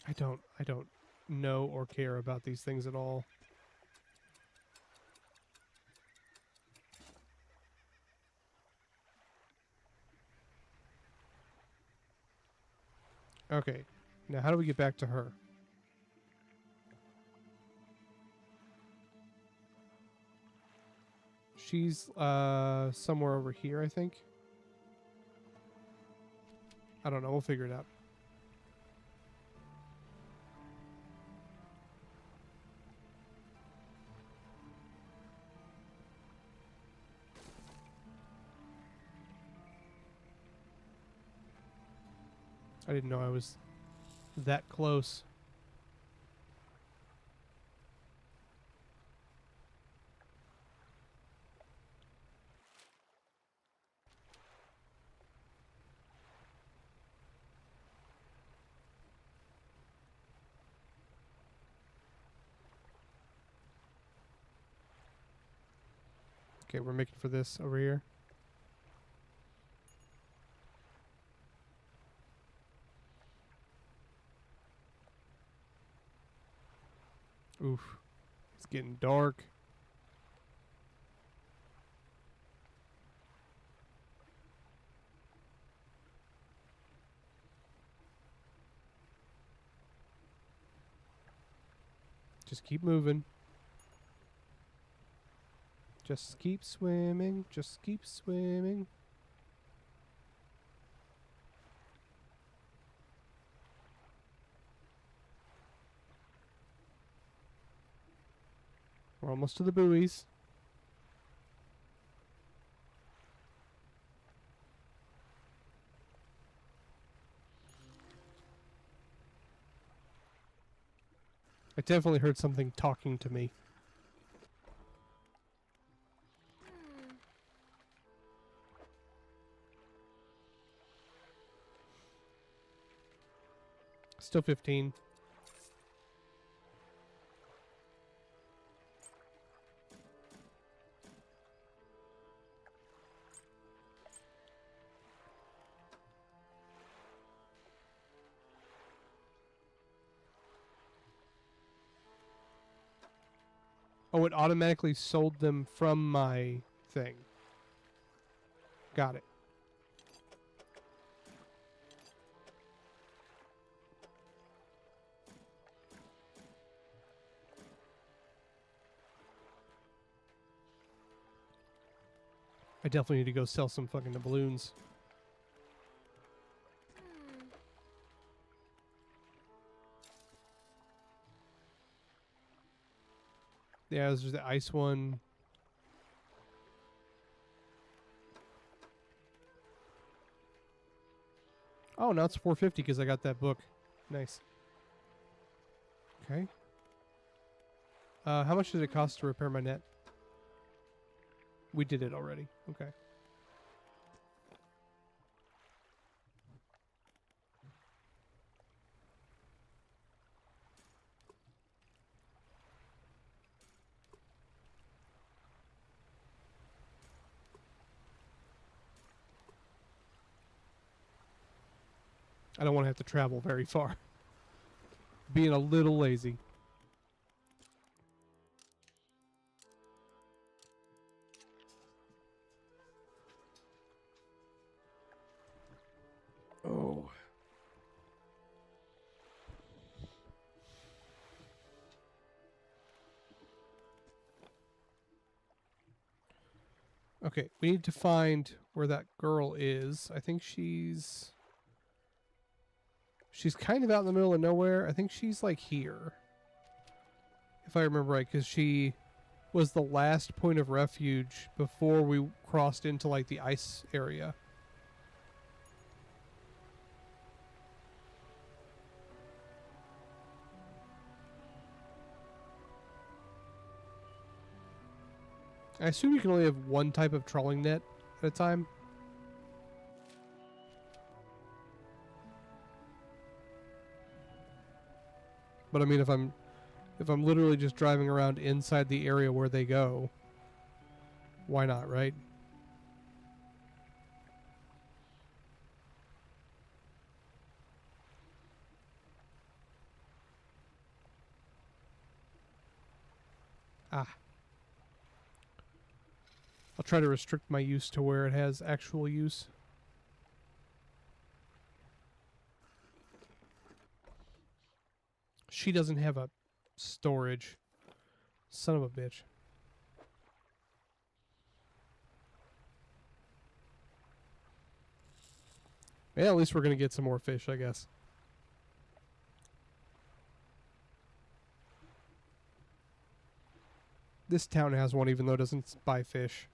I don't know or care about these things at all. Okay. Now how do we get back to her? She's somewhere over here, I think. I don't know, we'll figure it out. I didn't know I was that close. Okay, we're making for this over here. Oof. It's getting dark. Just keep moving. Just keep swimming. Just keep swimming. We're almost to the buoys. I definitely heard something talking to me. Still 15. Oh, it automatically sold them from my thing. Got it. I definitely need to go sell some fucking doubloons. Yeah, there's the ice one. Oh, now it's 450 because I got that book. Nice. Okay. How much did it cost to repair my net? We did it already. Okay. I don't want to have to travel very far. Being a little lazy. Oh. Okay, we need to find where that girl is. I think she's kind of out in the middle of nowhere. I think she's like here. If I remember right, because she was the last point of refuge before we crossed into like the ice area. I assume you can only have one type of trolling net at a time. But I mean, if I'm literally just driving around inside the area where they go, why not, right? Ah. I'll try to restrict my use to where it has actual use. She doesn't have a storage. Son of a bitch. Yeah, at least we're going to get some more fish, I guess. This town has one even though it doesn't buy fish.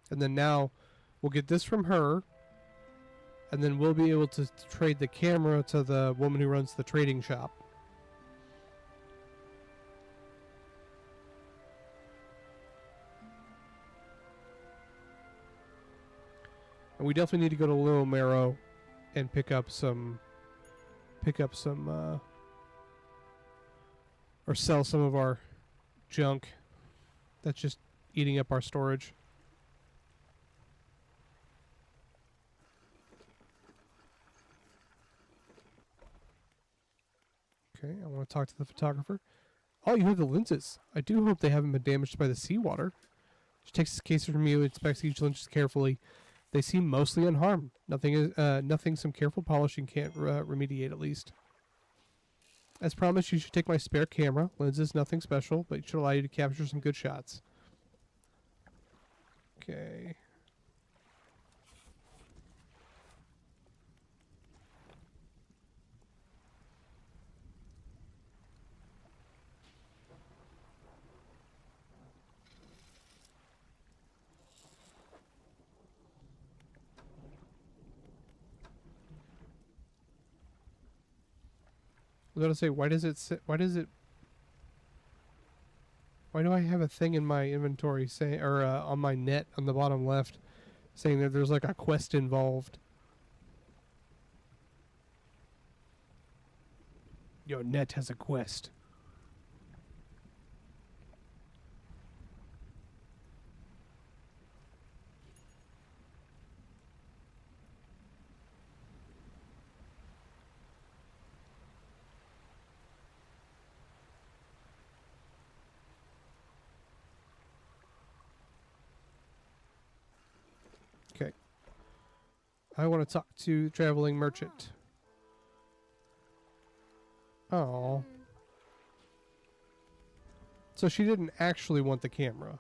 And then now we'll get this from her. And then we'll be able to trade the camera to the woman who runs the trading shop. And we definitely need to go to Little Marrow and pick up some or sell some of our junk that's just eating up our storage. Okay, I want to talk to the photographer. Oh, you have the lenses. I do hope they haven't been damaged by the seawater. She takes the case from you, inspects each lens carefully. They seem mostly unharmed. Nothing some careful polishing can't remediate, at least. As promised, you should take my spare camera. Lenses, nothing special, but it should allow you to capture some good shots. Okay. I was going to say, why do I have a thing in my inventory saying, or on my net on the bottom left saying that there's like a quest involved. Your net has a quest. Okay. I want to talk to the traveling merchant. Oh. So she didn't actually want the camera.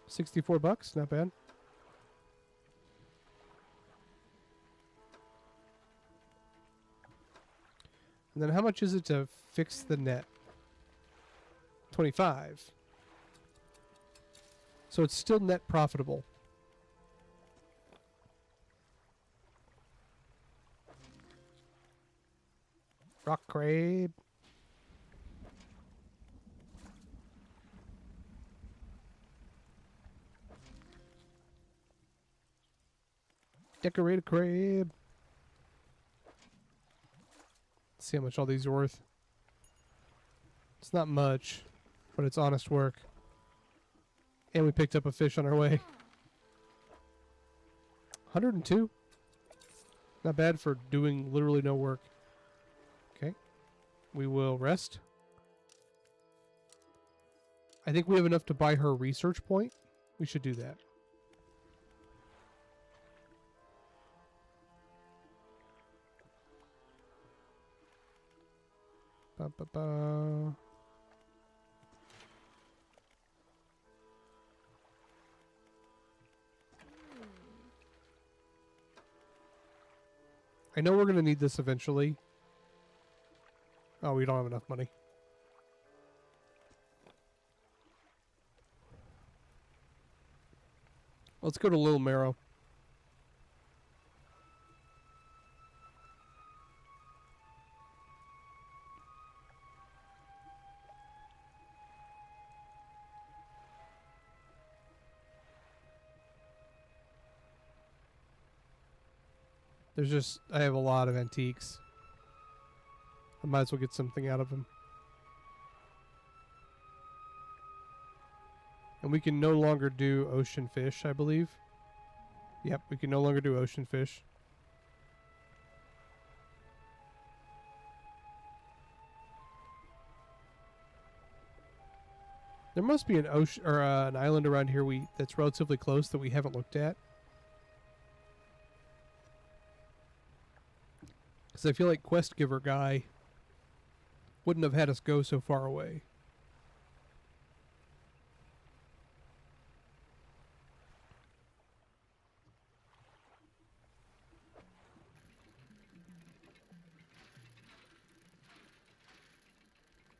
$64, not bad. And then how much is it to fix the net? 25. So it's still net profitable. Rock crab. Decorated crab. Let's see how much all these are worth. It's not much, but it's honest work. And we picked up a fish on our way. 102. Not bad for doing literally no work. Okay. We will rest. I think we have enough to buy her a research point. We should do that. Ba, ba, ba. I know we're going to need this eventually. Oh, we don't have enough money. Let's go to Little Marrow. There's just, I have a lot of antiques. I might as well get something out of them. And we can no longer do ocean fish, I believe. Yep, we can no longer do ocean fish. There must be an ocean or an island around here that's relatively close that we haven't looked at. Because I feel like Quest Giver guy wouldn't have had us go so far away.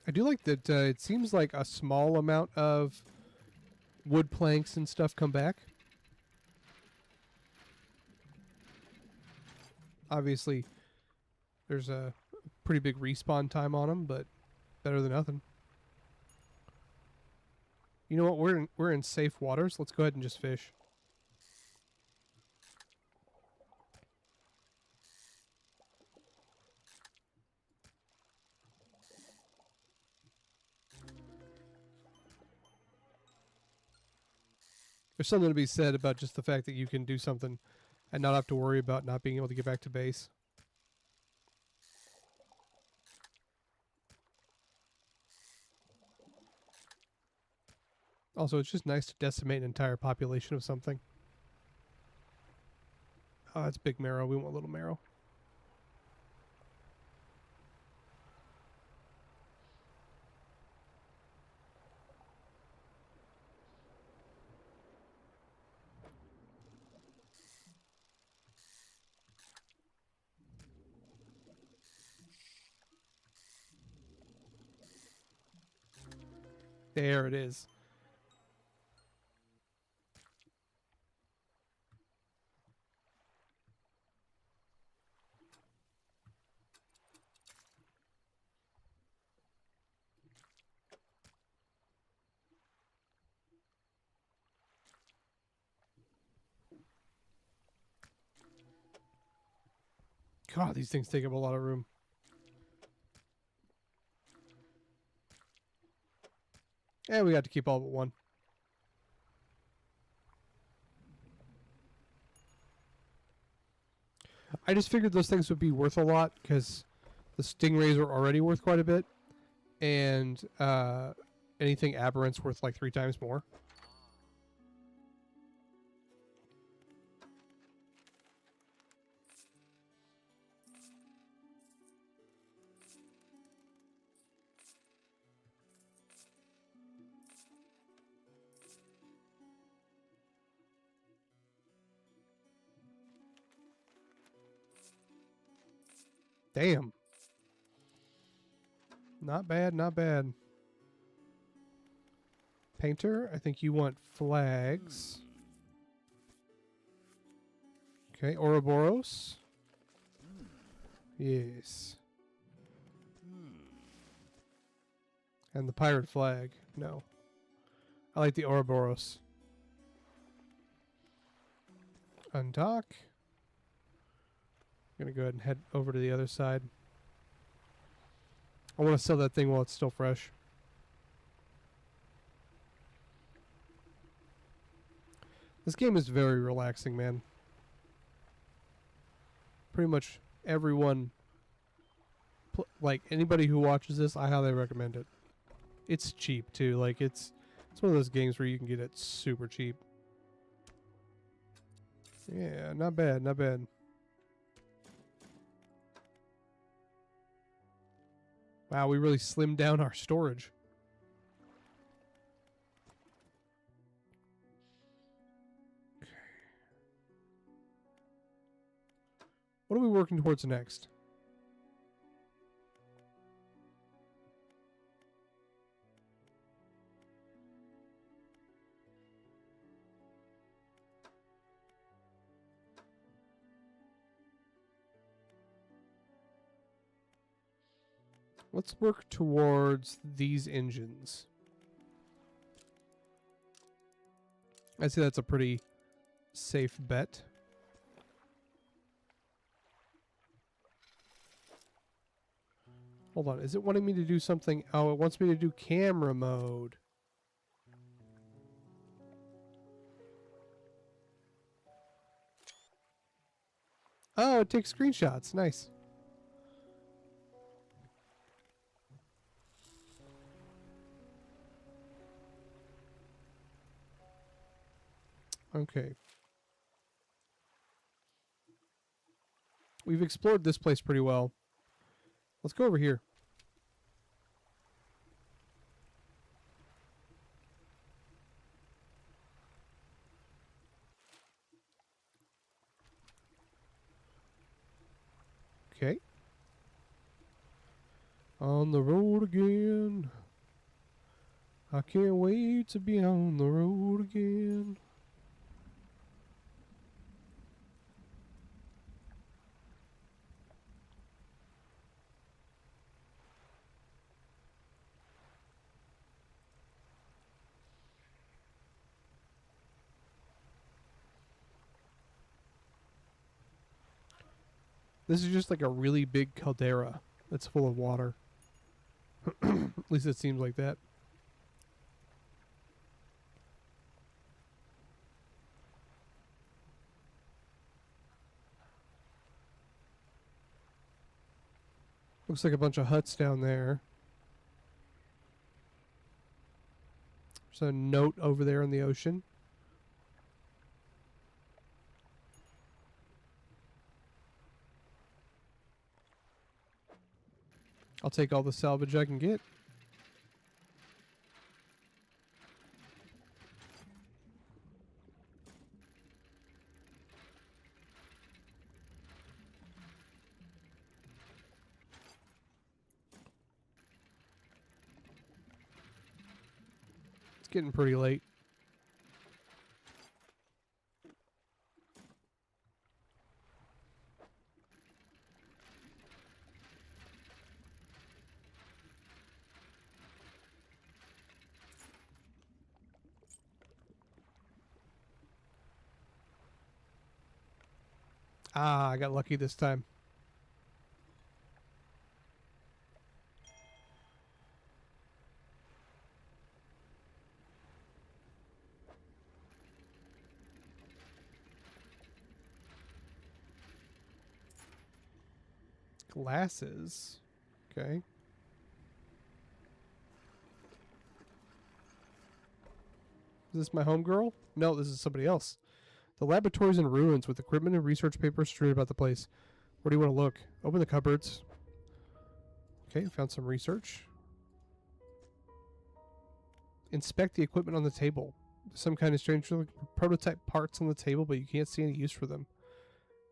I do like that it seems like a small amount of wood planks and stuff come back. Obviously, there's a pretty big respawn time on them, but better than nothing. You know what? We're in safe waters. Let's go ahead and just fish. There's something to be said about just the fact that you can do something and not have to worry about not being able to get back to base. Also, it's just nice to decimate an entire population of something. Oh, that's big marrow. We want little marrow. There it is. God, these things take up a lot of room. And we got to keep all but one. I just figured those things would be worth a lot because the stingrays are already worth quite a bit. And anything aberrant's worth like 3 times more. Damn. Not bad, not bad. Painter, I think you want flags. Okay, Ouroboros. Yes. And the pirate flag. No. I like the Ouroboros. Undock. I'm going to go ahead and head over to the other side. I want to sell that thing while it's still fresh. This game is very relaxing, man. Pretty much everyone, like anybody who watches this, I highly recommend it. It's cheap too. Like it's one of those games where you can get it super cheap. Yeah, not bad, not bad. Wow, we really slimmed down our storage. Okay. What are we working towards next? Let's work towards these engines. I'd say that's a pretty safe bet. Hold on, is it wanting me to do something? Oh, it wants me to do camera mode. Oh, it takes screenshots. Nice. Okay. We've explored this place pretty well. Let's go over here. Okay. On the road again. I can't wait to be on the road again. This is just like a really big caldera that's full of water. At least it seems like that. Looks like a bunch of huts down there. There's a note over there in the ocean. I'll take all the salvage I can get. It's getting pretty late. Ah, I got lucky this time. Glasses. Okay. Is this my homegirl? No, this is somebody else. The laboratory's in ruins with equipment and research papers strewn about the place. Where do you want to look? Open the cupboards. Okay, found some research. Inspect the equipment on the table. Some kind of strange prototype parts on the table, but you can't see any use for them.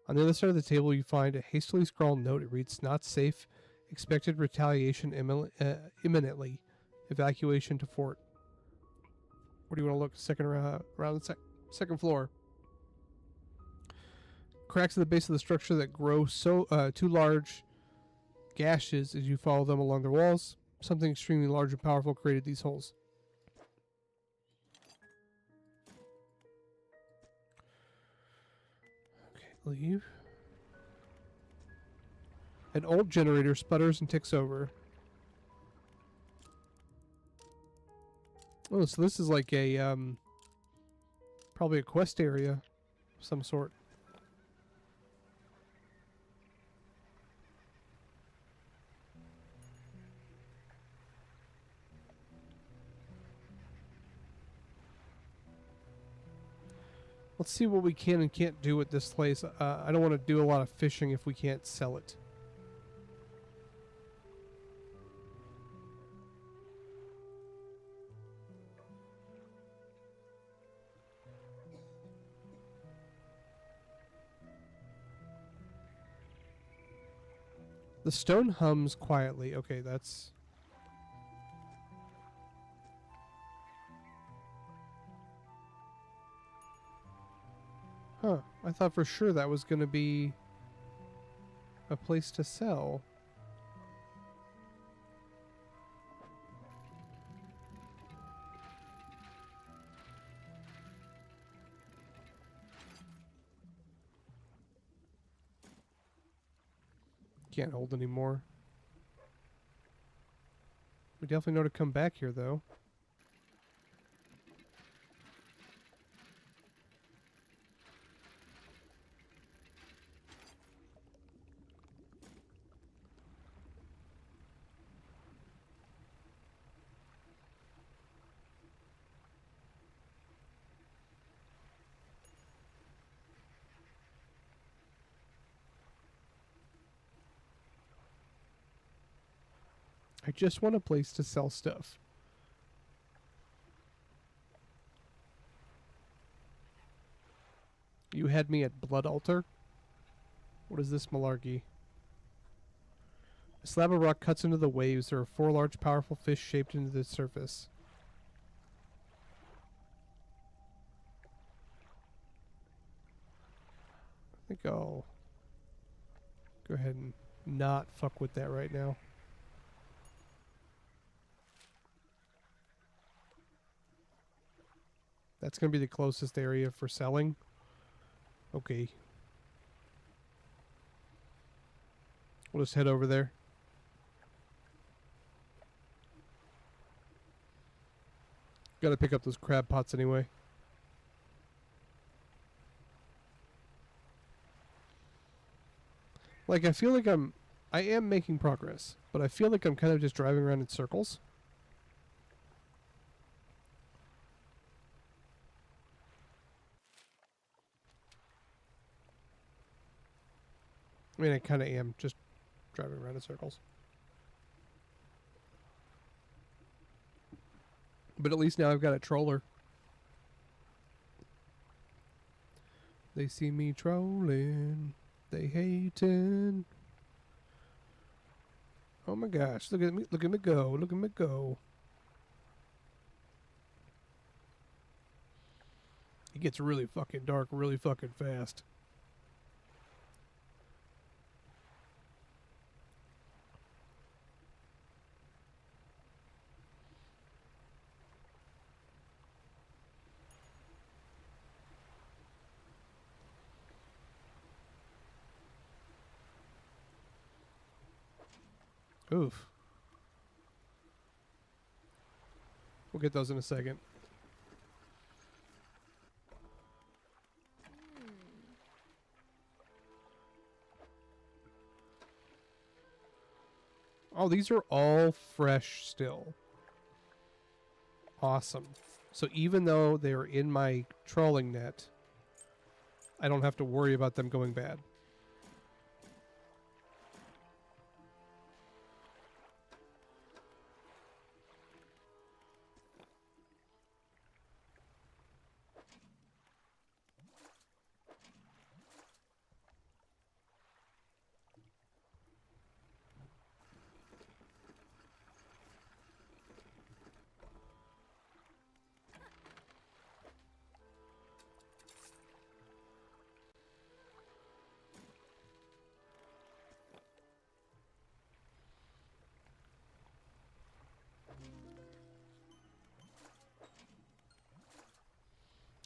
On the other side of the table, you find a hastily scrawled note. It reads, "Not safe. Expected retaliation imminently. Evacuation to fort." Where do you want to look? Second around the second floor. Cracks at the base of the structure that grow too large gashes as you follow them along their walls. Something extremely large and powerful created these holes. Okay, leave. An old generator sputters and ticks over. Oh, so this is like a, probably a quest area of some sort. Let's see what we can and can't do with this place. I don't want to do a lot of fishing if we can't sell it. The stone hums quietly. Okay, that's... Huh. I thought for sure that was going to be a place to sell. Can't hold anymore. We definitely know to come back here, though. I just want a place to sell stuff. You had me at Blood Altar? What is this malarkey? A slab of rock cuts into the waves. There are 4 large, powerful fish shaped into the surface. I think I'll go ahead and not fuck with that right now. That's going to be the closest area for selling. Okay. We'll just head over there. Gotta pick up those crab pots anyway. Like, I feel like I am making progress, but I feel like I'm kind of just driving around in circles. I mean, I kind of am just driving around in circles. But at least now I've got a troller. They see me trolling. They hating. Oh my gosh, look at me go, look at me go. It gets really fucking dark really fucking fast. Oof. We'll get those in a second. Oh, these are all fresh still. Awesome. So even though they're in my trolling net, I don't have to worry about them going bad.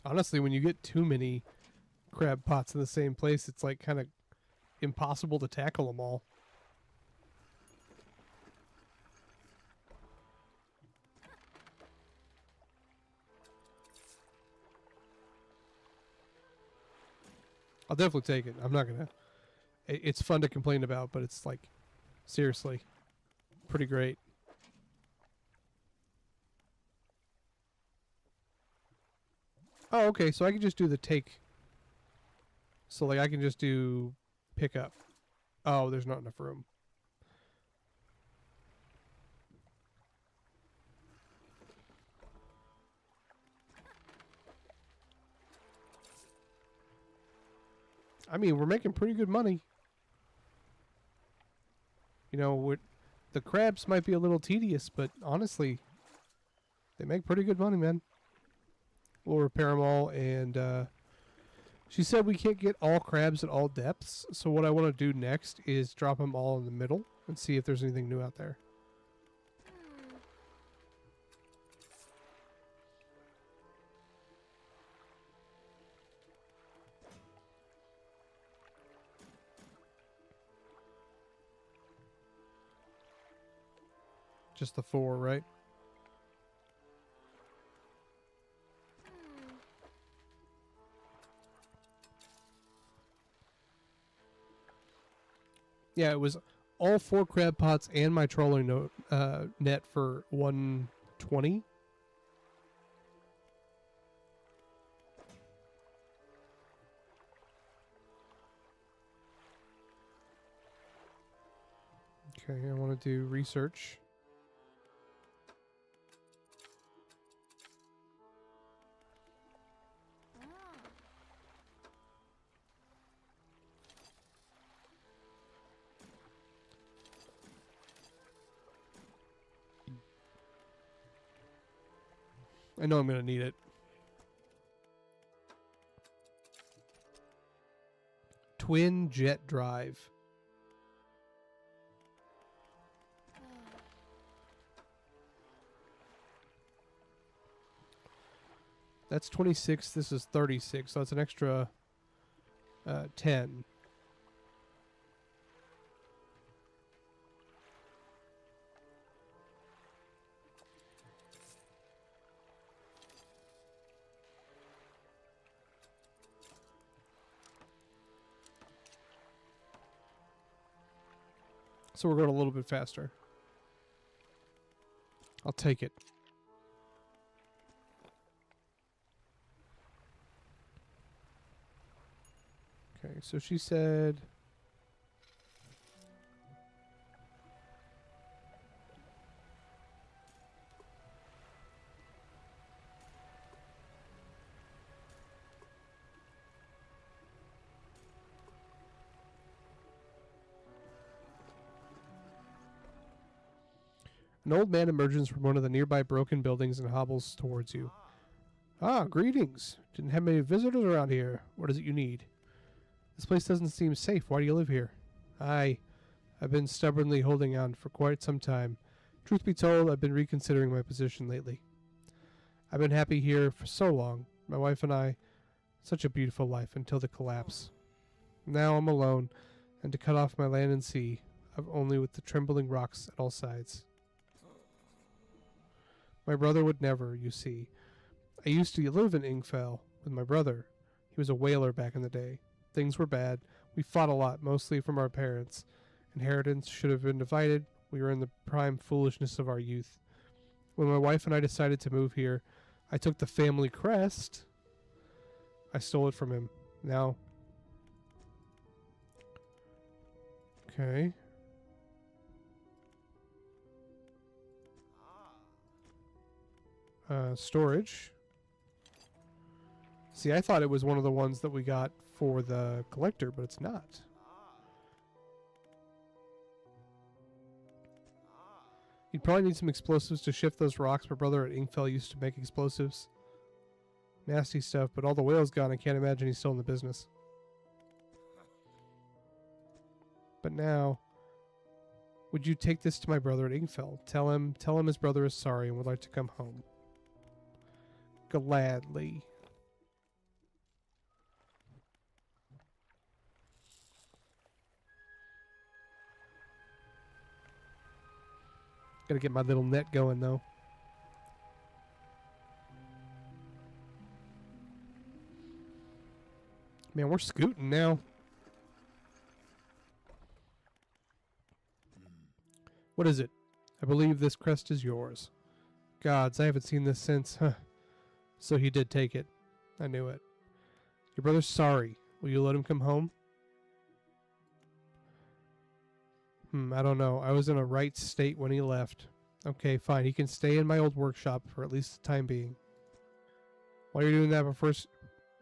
Honestly, when you get too many crab pots in the same place, it's like kind of impossible to tackle them all. I'll definitely take it. I'm not gonna. It's fun to complain about, but it's like, seriously, pretty great. Oh, okay, so I can just do the take. So, like, I can just do pick up. Oh, there's not enough room. I mean, we're making pretty good money. You know, the crabs might be a little tedious, but honestly, they make pretty good money, man. We'll repair them all, and she said we can't get all crabs at all depths, so what I want to do next is drop them all in the middle and see if there's anything new out there. Just the 4, right? Yeah, it was all 4 crab pots and my trolling net for 120. Okay, I want to do research. I know I'm going to need it. Twin jet drive. That's 26. This is 36. So that's an extra 10. So we're going a little bit faster. I'll take it. Okay, so she said... An old man emerges from one of the nearby broken buildings and hobbles towards you. Ah, greetings. Didn't have many visitors around here. What is it you need? This place doesn't seem safe. Why do you live here? I've been stubbornly holding on for quite some time. Truth be told, I've been reconsidering my position lately. I've been happy here for so long. My wife and I, such a beautiful life until the collapse. Now I'm alone, and to cut off my land and sea, only with the trembling rocks at all sides. My brother would never, you see. I used to live in Ingfell with my brother. He was a whaler back in the day. Things were bad. We fought a lot, mostly from our parents. Inheritance should have been divided. We were in the prime foolishness of our youth. When my wife and I decided to move here, I took the family crest. I stole it from him. Now... Okay. Storage. See, I thought it was one of the ones that we got for the collector, but it's not. You'd probably need some explosives to shift those rocks. My brother at Inkfell used to make explosives. Nasty stuff, but all the whale's gone. I can't imagine he's still in the business. But now, would you take this to my brother at Inkfell? Tell him his brother is sorry and would like to come home. Gladly. Gotta get my little net going though. Man, we're scooting now. What is it? I believe this crest is yours. Gods, I haven't seen this since. Huh. So he did take it. I knew it. Your brother's sorry. Will you let him come home? I don't know. I was in a right state when he left. Okay, fine. He can stay in my old workshop for at least the time being. While you're doing that, but first,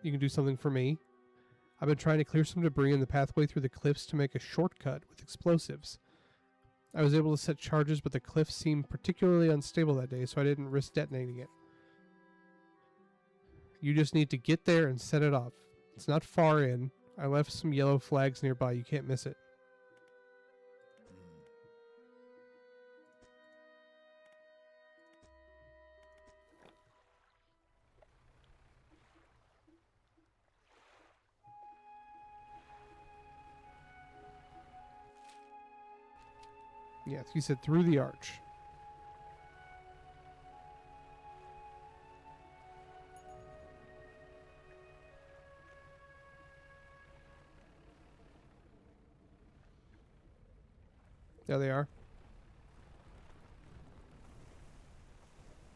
you can do something for me. I've been trying to clear some debris in the pathway through the cliffs to make a shortcut with explosives. I was able to set charges, but the cliffs seemed particularly unstable that day, so I didn't risk detonating it. You just need to get there and set it off. It's not far in. I left some yellow flags nearby. You can't miss it. Yeah, he said through the arch. There they are.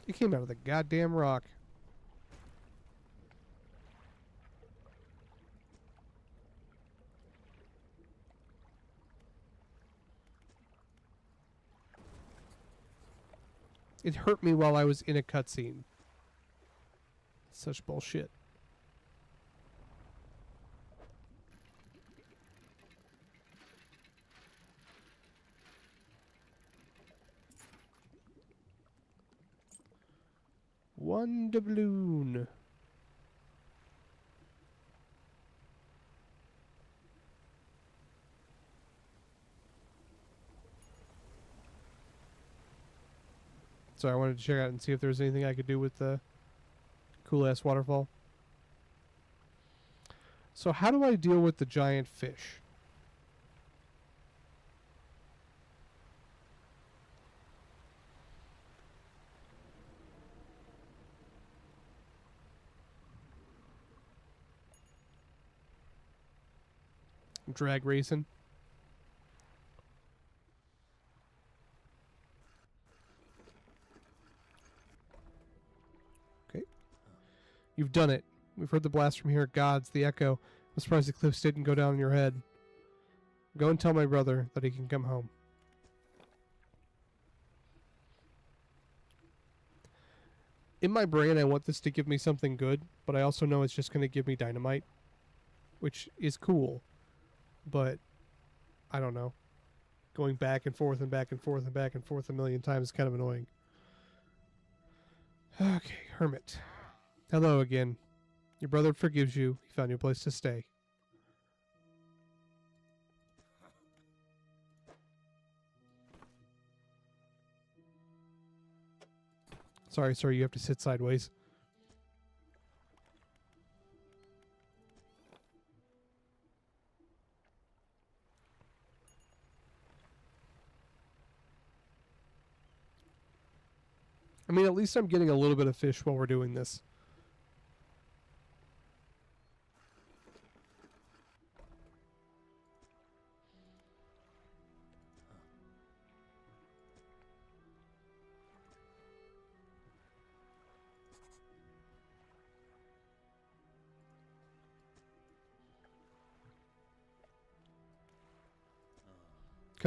It came out of the goddamn rock. It hurt me while I was in a cutscene. Such bullshit. One doubloon. So I wanted to check out and see if there was anything I could do with the cool-ass waterfall. So how do I deal with the giant fish? Drag racing. Okay. You've done it. We've heard the blast from here. Gods, the echo. I'm surprised the cliffs didn't go down on your head. Go and tell my brother that he can come home. In my brain, I want this to give me something good, but I also know it's just going to give me dynamite, which is cool. But I don't know. Going back and forth and back and forth and back and forth a million times is kind of annoying. Okay, hermit. Hello again. Your brother forgives you. He found you a place to stay. Sorry, sir, you have to sit sideways. I mean, at least I'm getting a little bit of fish while we're doing this.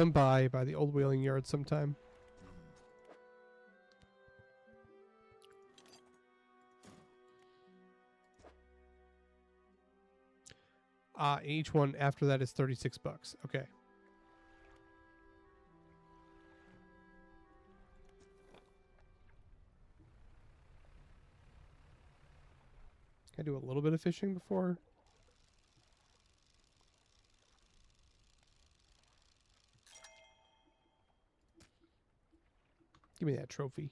come by the old whaling yard sometime. Each one after that is $36. Okay. Can I do a little bit of fishing before? Give me that trophy.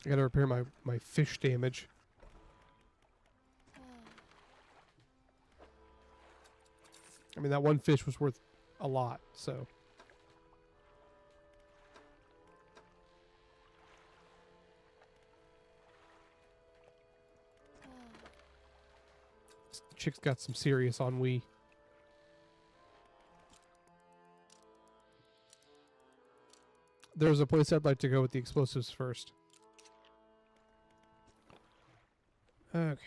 I gotta repair my fish damage. I mean, that one fish was worth a lot, so. This chick's got some serious ennui. There's a place I'd like to go with the explosives first. Okay.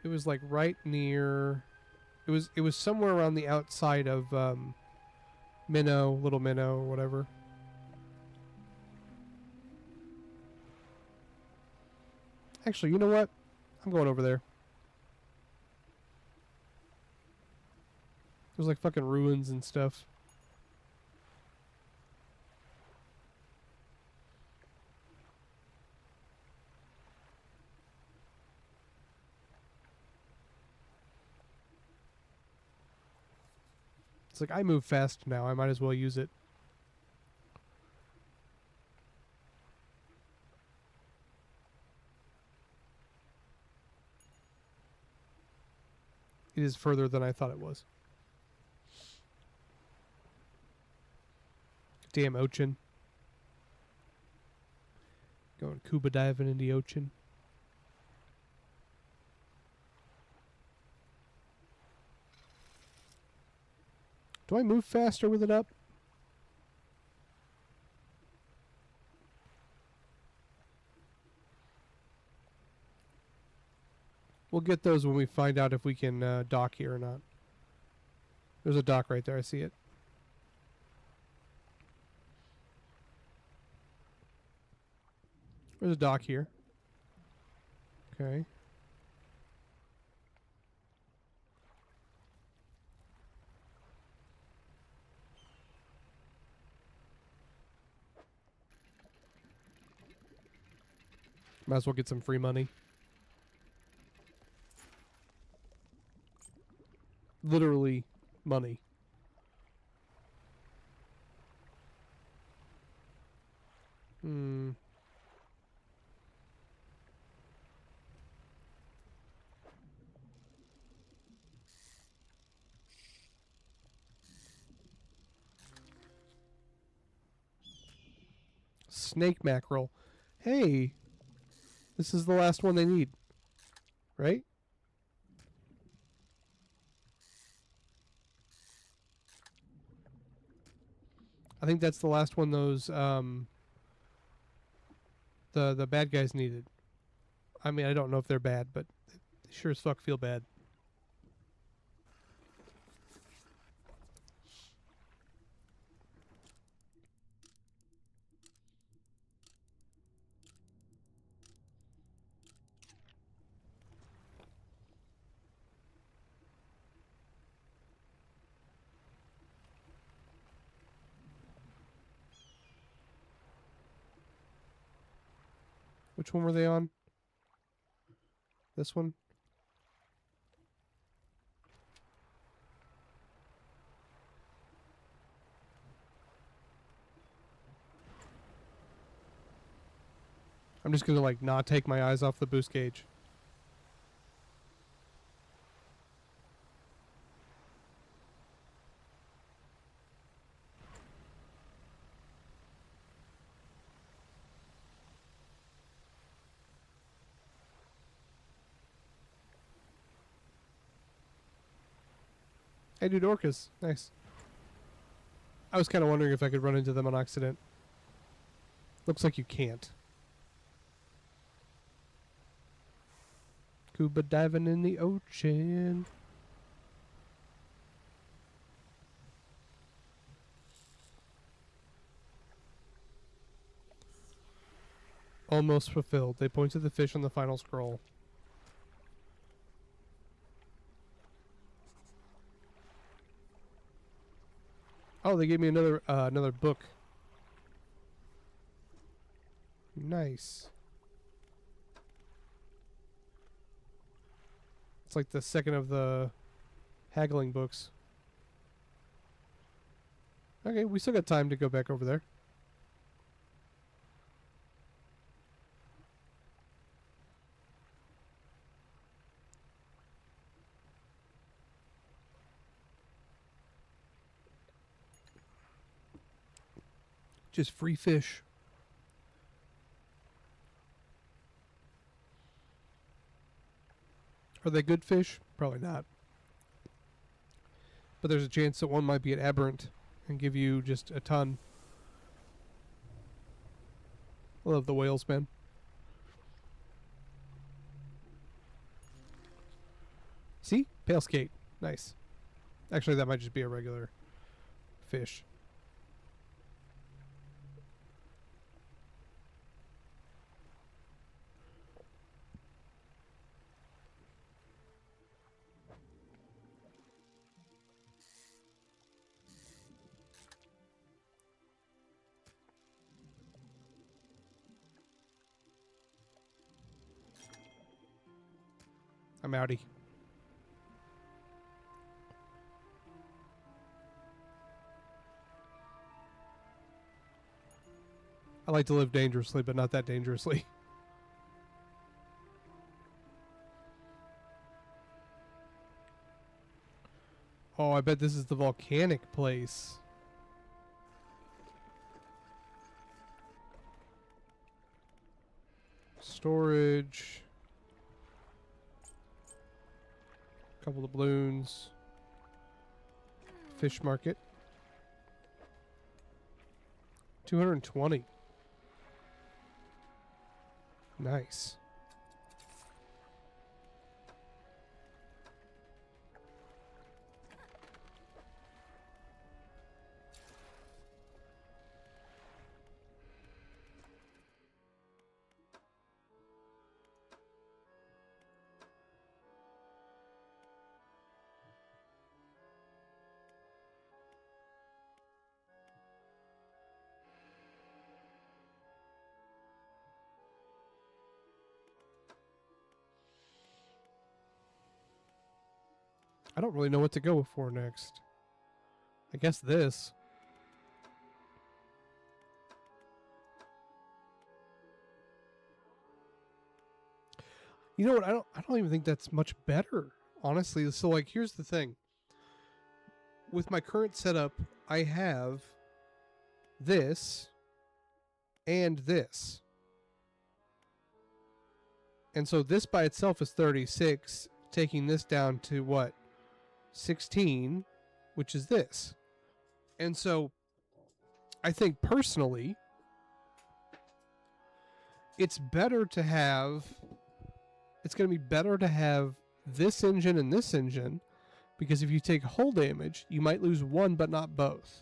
It was like right near. It was somewhere around the outside of Minnow, Little Minnow, or whatever. Actually, you know what? I'm going over there. There's like fucking ruins and stuff. It's like, I move fast now. I might as well use it. It is further than I thought it was. Damn ocean. Going scuba diving in the ocean. Do I move faster with it up? We'll get those when we find out if we can dock here or not. There's a dock right there. I see it. There's a dock here. Okay. Might as well get some free money. Literally money. Snake mackerel. Hey, this is the last one they need, right? I think that's the last one those the bad guys needed. I mean, I don't know if they're bad, but they sure as fuck feel bad. Which one were they on? This one? I'm just gonna like not take my eyes off the boost gauge. Hey dude, orcas. Nice. I was kind of wondering if I could run into them on accident. Looks like you can't. Scuba diving in the ocean. Almost fulfilled. They point to the fish on the final scroll. Oh, they gave me another book. Nice. It's like the second of the haggling books. Okay, we still got time to go back over there. Just free fish. Are they good fish? Probably not. But there's a chance that one might be an aberrant and give you just a ton. I love the whales, man. See? Pale skate. Nice. Actually, that might just be a regular fish. I'm outie. I like to live dangerously, but not that dangerously. Oh, I bet this is the volcanic place. Storage. Couple of balloons. Fish market. 220. Nice. I don't really know what to go for next. I guess this. You know what? I don't even think that's much better, honestly. So like here's the thing. With my current setup, I have this and this. And so this by itself is 36, taking this down to what? 16, which is this. And so I think personally it's going to be better to have this engine and this engine, because if you take hull damage, you might lose one but not both.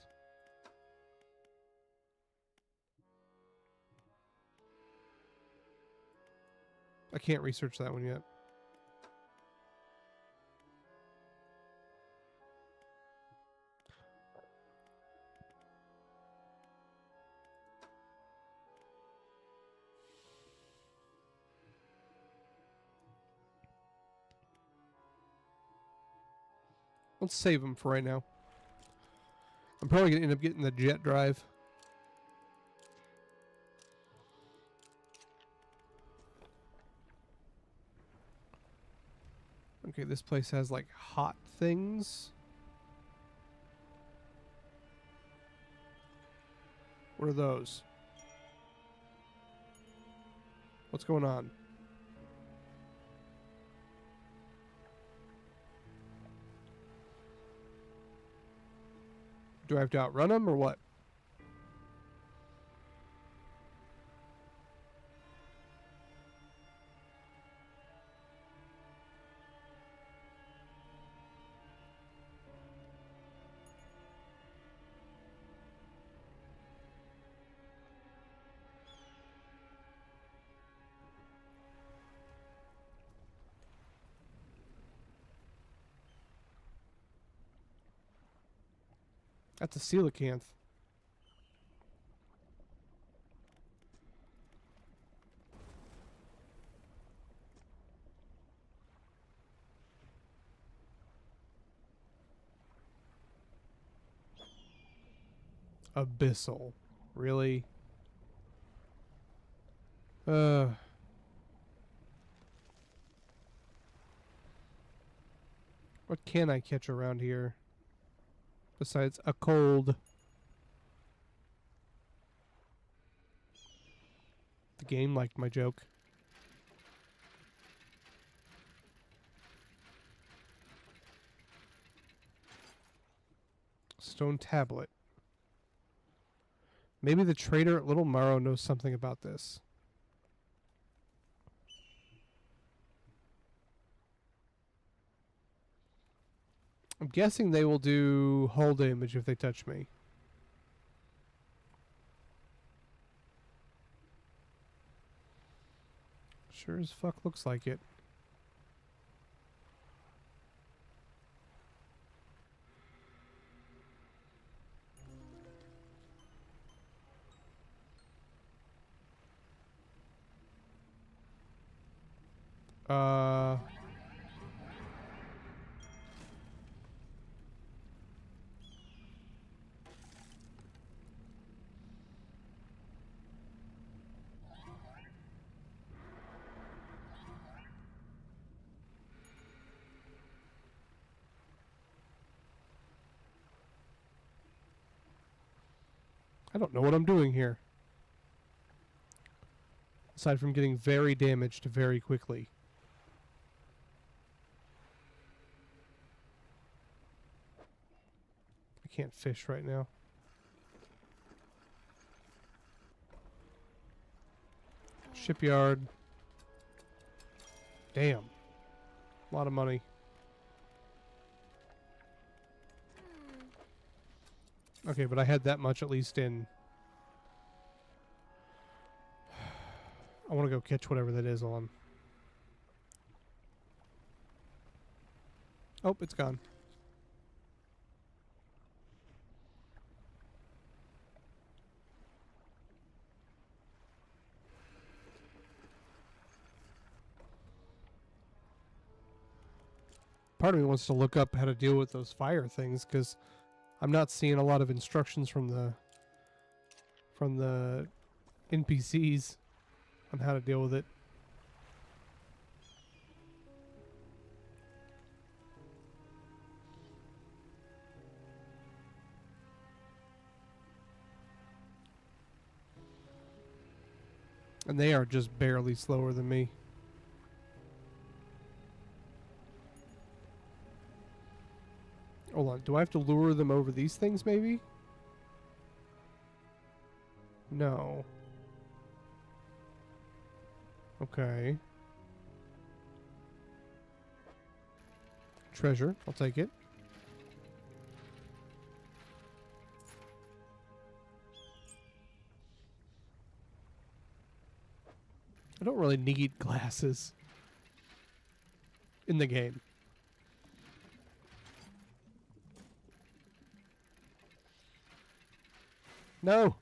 I can't research that one yet. Let's save them for right now. I'm probably going to end up getting the jet drive. Okay, this place has like hot things. What are those? What's going on? Do I have to outrun them or what? That's a coelacanth. Abyssal. Really? What can I catch around here? Besides a cold. The game liked my joke. Stone tablet. Maybe the trader at Little Morrow knows something about this. I'm guessing they will do hull damage if they touch me. Sure as fuck looks like it. I don't know what I'm doing here. Aside from getting very damaged very quickly. I can't fish right now. Shipyard. Damn. A lot of money. Okay, but I had that much at least in... I want to go catch whatever that is on. Oh, it's gone. Part of me wants to look up how to deal with those fire things, because I'm not seeing a lot of instructions from the NPCs on how to deal with it. And they are just barely slower than me. Hold on, do I have to lure them over these things maybe? No. Okay. Treasure, I'll take it. I don't really need glasses in the game. No!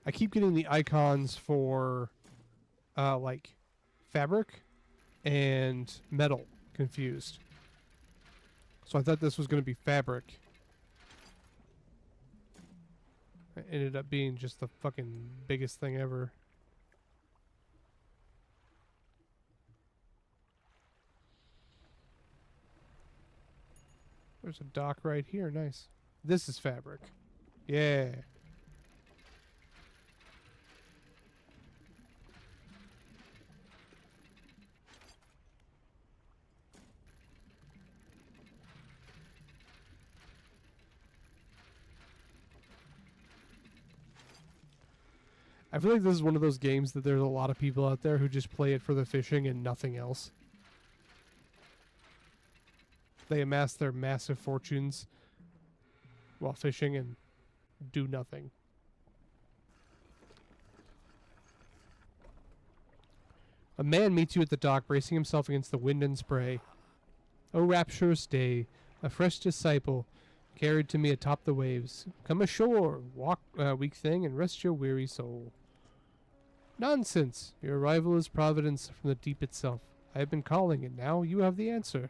I keep getting the icons for like fabric and metal confused. So I thought this was going to be fabric. It ended up being just the fucking biggest thing ever. There's a dock right here. Nice. This is fabric. Yeah. I feel like this is one of those games that there's a lot of people out there who just play it for the fishing and nothing else. They amass their massive fortunes while fishing and do nothing. A man meets you at the dock, bracing himself against the wind and spray. O rapturous day, a fresh disciple carried to me atop the waves. Come ashore, walk, weak thing, and rest your weary soul. Nonsense! Your arrival is providence from the deep itself. I have been calling, and now you have the answer.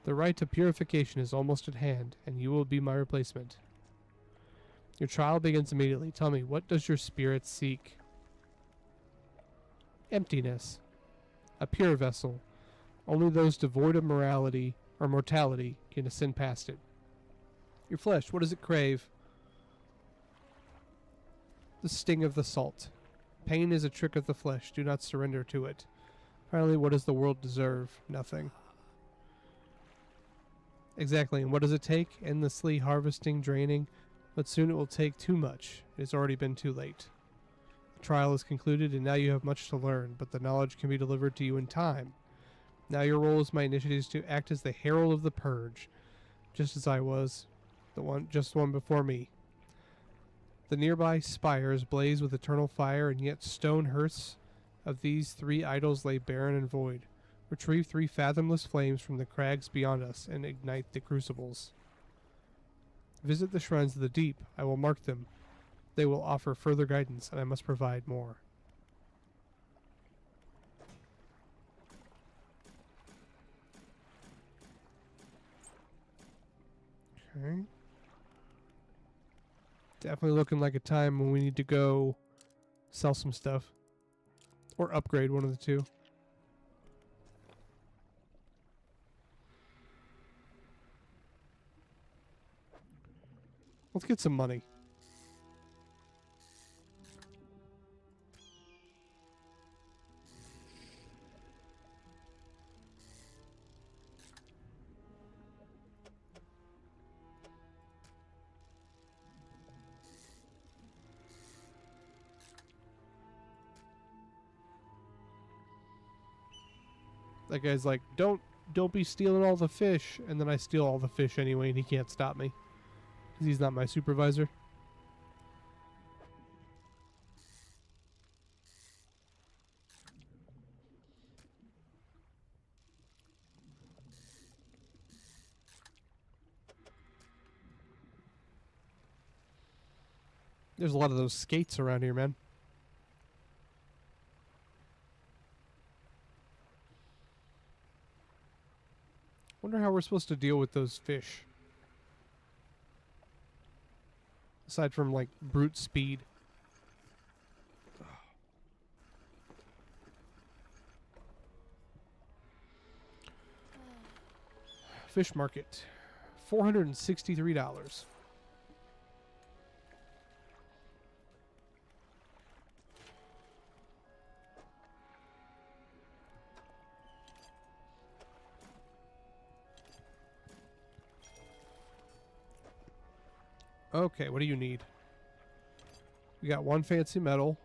The rite to purification is almost at hand, and you will be my replacement. Your trial begins immediately. Tell me, what does your spirit seek? Emptiness. A pure vessel. Only those devoid of morality or mortality can ascend past it. Your flesh, what does it crave? The sting of the salt. Pain is a trick of the flesh. Do not surrender to it. Finally, what does the world deserve? Nothing. Exactly, and what does it take? Endlessly harvesting, draining, but soon it will take too much. It has already been too late. The trial is concluded, and now you have much to learn, but the knowledge can be delivered to you in time. Now your role as my initiate is to act as the herald of the purge, just as I was, the one before me. The nearby spires blaze with eternal fire, and yet stone hearths of these 3 idols lay barren and void. Retrieve 3 fathomless flames from the crags beyond us and ignite the crucibles. Visit the shrines of the deep. I will mark them. They will offer further guidance, and I must provide more. Okay. Definitely looking like a time when we need to go sell some stuff. Or upgrade, one of the two. Let's get some money. That guy's like, don't be stealing all the fish. And then I steal all the fish anyway, and he can't stop me. Because he's not my supervisor. There's a lot of those skates around here, man. Wonder how we're supposed to deal with those fish. Aside from, like, brute speed. Fish market. $463. Okay, what do you need? We got 1 fancy metal.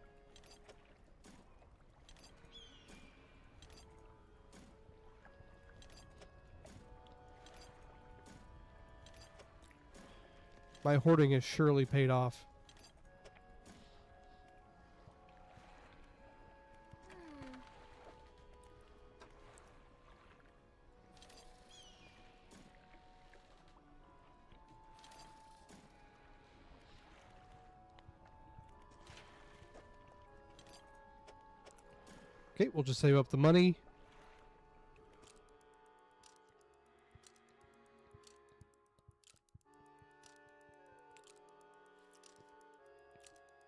My hoarding has surely paid off. Okay, we'll just save up the money.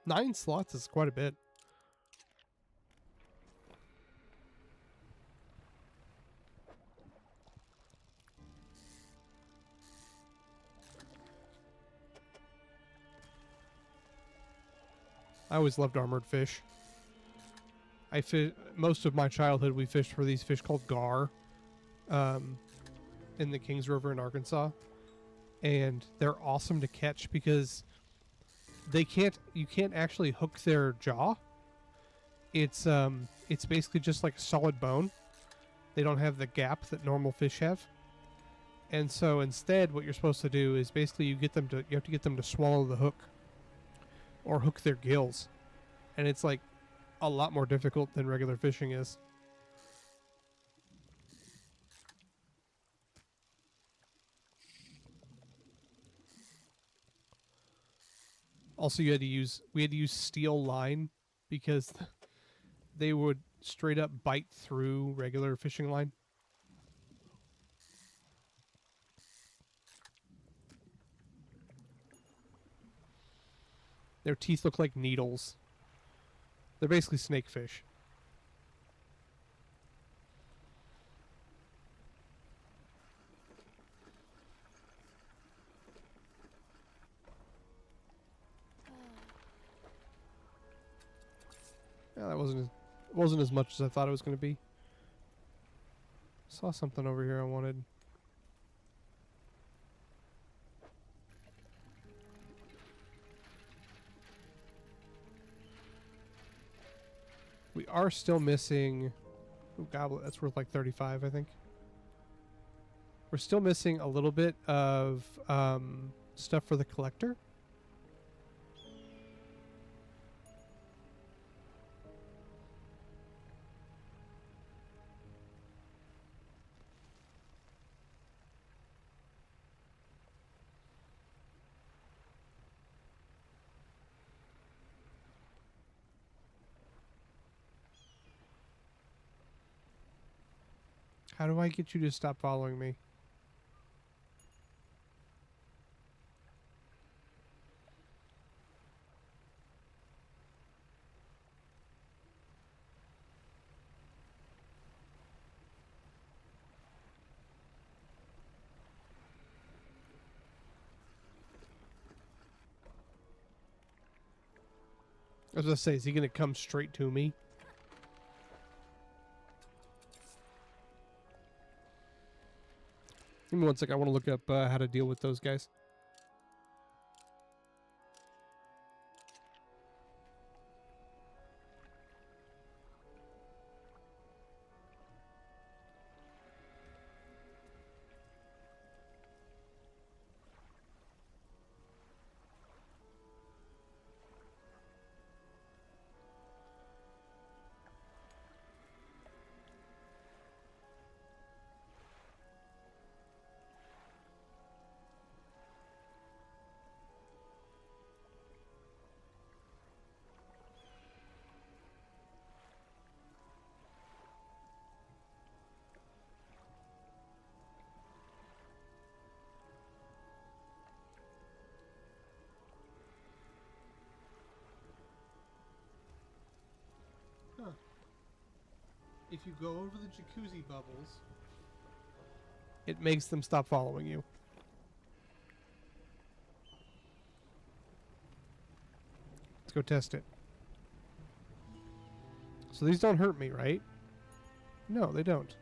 Nine slots is quite a bit. I always loved armored fish. Most of my childhood we fished for these fish called gar in the Kings River in Arkansas, and they're awesome to catch because you can't actually hook their jaw. It's basically just like a solid bone. They don't have the gap that normal fish have, And so instead, what you're supposed to do is basically you have to get them to swallow the hook, or hook their gills, and it's like a lot more difficult than regular fishing is. Also, we had to use steel line because they would straight up bite through regular fishing line. Their teeth look like needles. They're basically snakefish. Yeah, that wasn't as much as I thought it was going to be. Saw something over here I wanted. We are still missing... Ooh, goblet. That's worth like 35, I think. We're still missing a little bit of stuff for the collector. How do I get you to stop following me? I was going to say, is he going to come straight to me? Give me one sec. I want to look up how to deal with those guys. Huh. If you go over the jacuzzi bubbles, it makes them stop following you. Let's go test it. So these don't hurt me, right? No, they don't.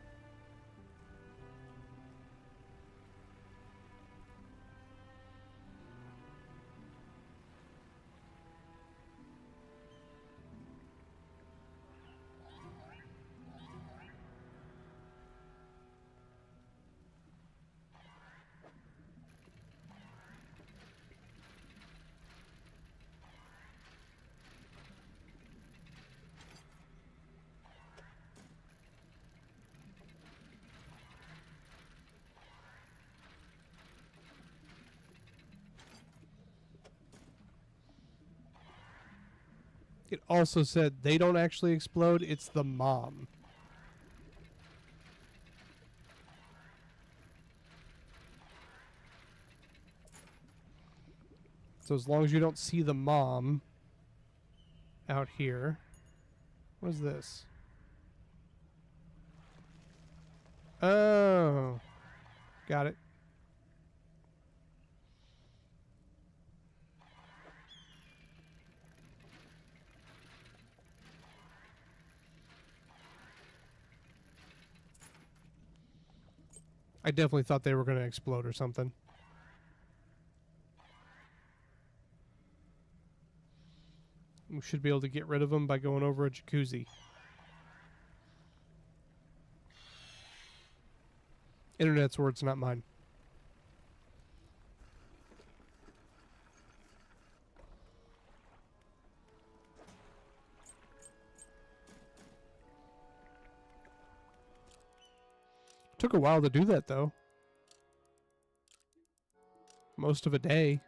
It also said they don't actually explode, it's the mom. So as long as you don't see the mom out here. What is this? Oh. Got it. I definitely thought they were going to explode or something. We should be able to get rid of them by going over a jacuzzi. Internet's words, not mine. Took a while to do that, though. Most of a day.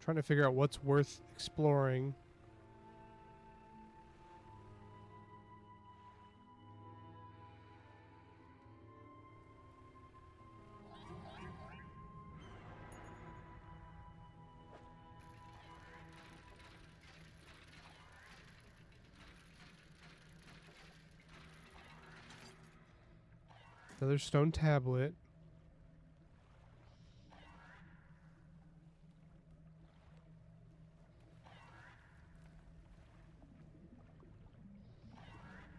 Trying to figure out what's worth exploring. Another stone tablet.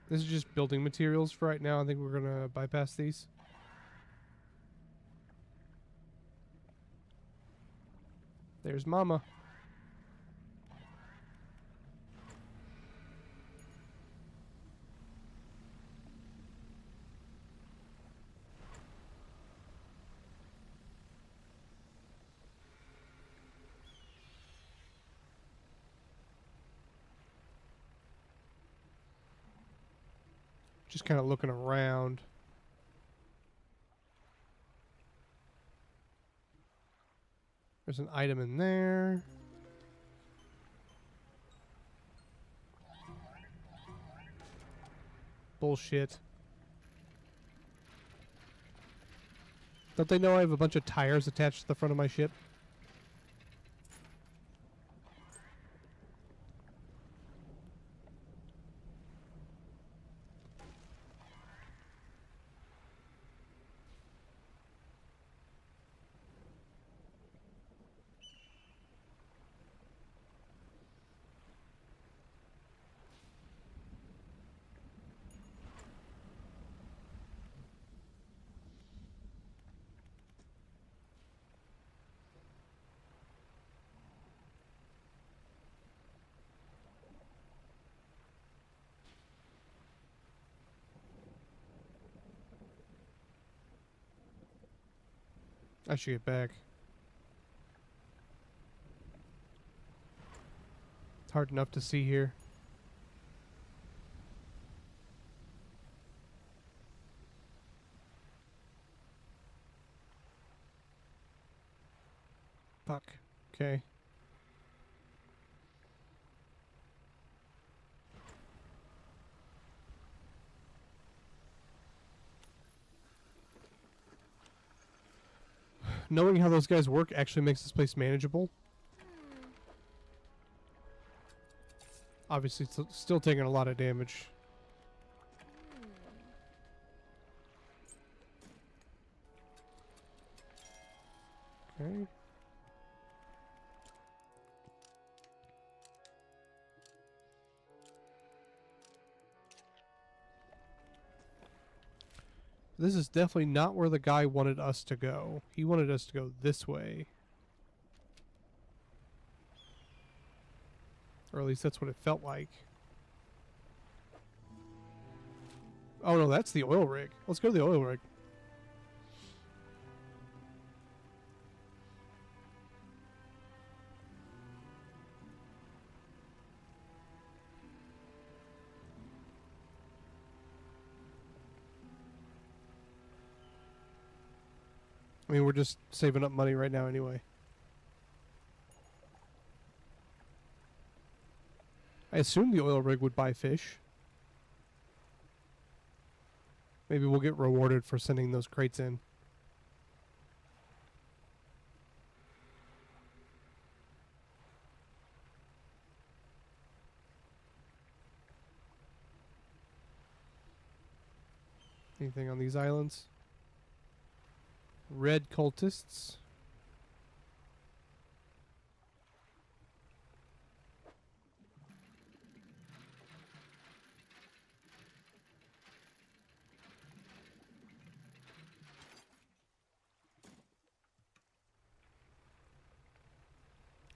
This is just building materials for right now. I think we're gonna bypass these. There's Mama. Just kind of looking around. There's an item in there. Bullshit. Don't they know I have a bunch of tires attached to the front of my ship? I should get back. It's hard enough to see here. Fuck. Okay. Knowing how those guys work actually makes this place manageable. Obviously, it's still taking a lot of damage. Okay. This is definitely not where the guy wanted us to go. He wanted us to go this way. Or at least that's what it felt like. Oh no, that's the oil rig. Let's go to the oil rig. I mean, we're just saving up money right now anyway. I assume the oil rig would buy fish. Maybe we'll get rewarded for sending those crates in. Anything on these islands? Red cultists.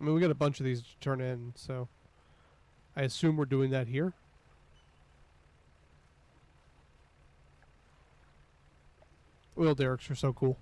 I mean, we got a bunch of these to turn in, so I assume we're doing that here. Oil derricks are so cool.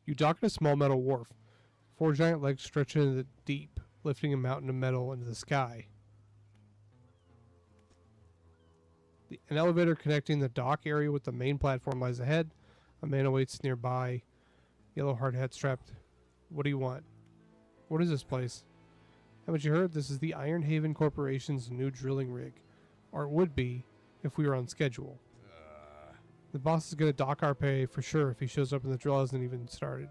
You dock at a small metal wharf. 4 giant legs stretch into the deep, lifting a mountain of metal into the sky. An elevator connecting the dock area with the main platform lies ahead. A man awaits nearby. Yellow hard hat strapped. What do you want? What is this place? Haven't you heard? This is the Iron Haven Corporation's new drilling rig. Or it would be if we were on schedule. The boss is going to dock our pay for sure if he shows up and the drill hasn't even started.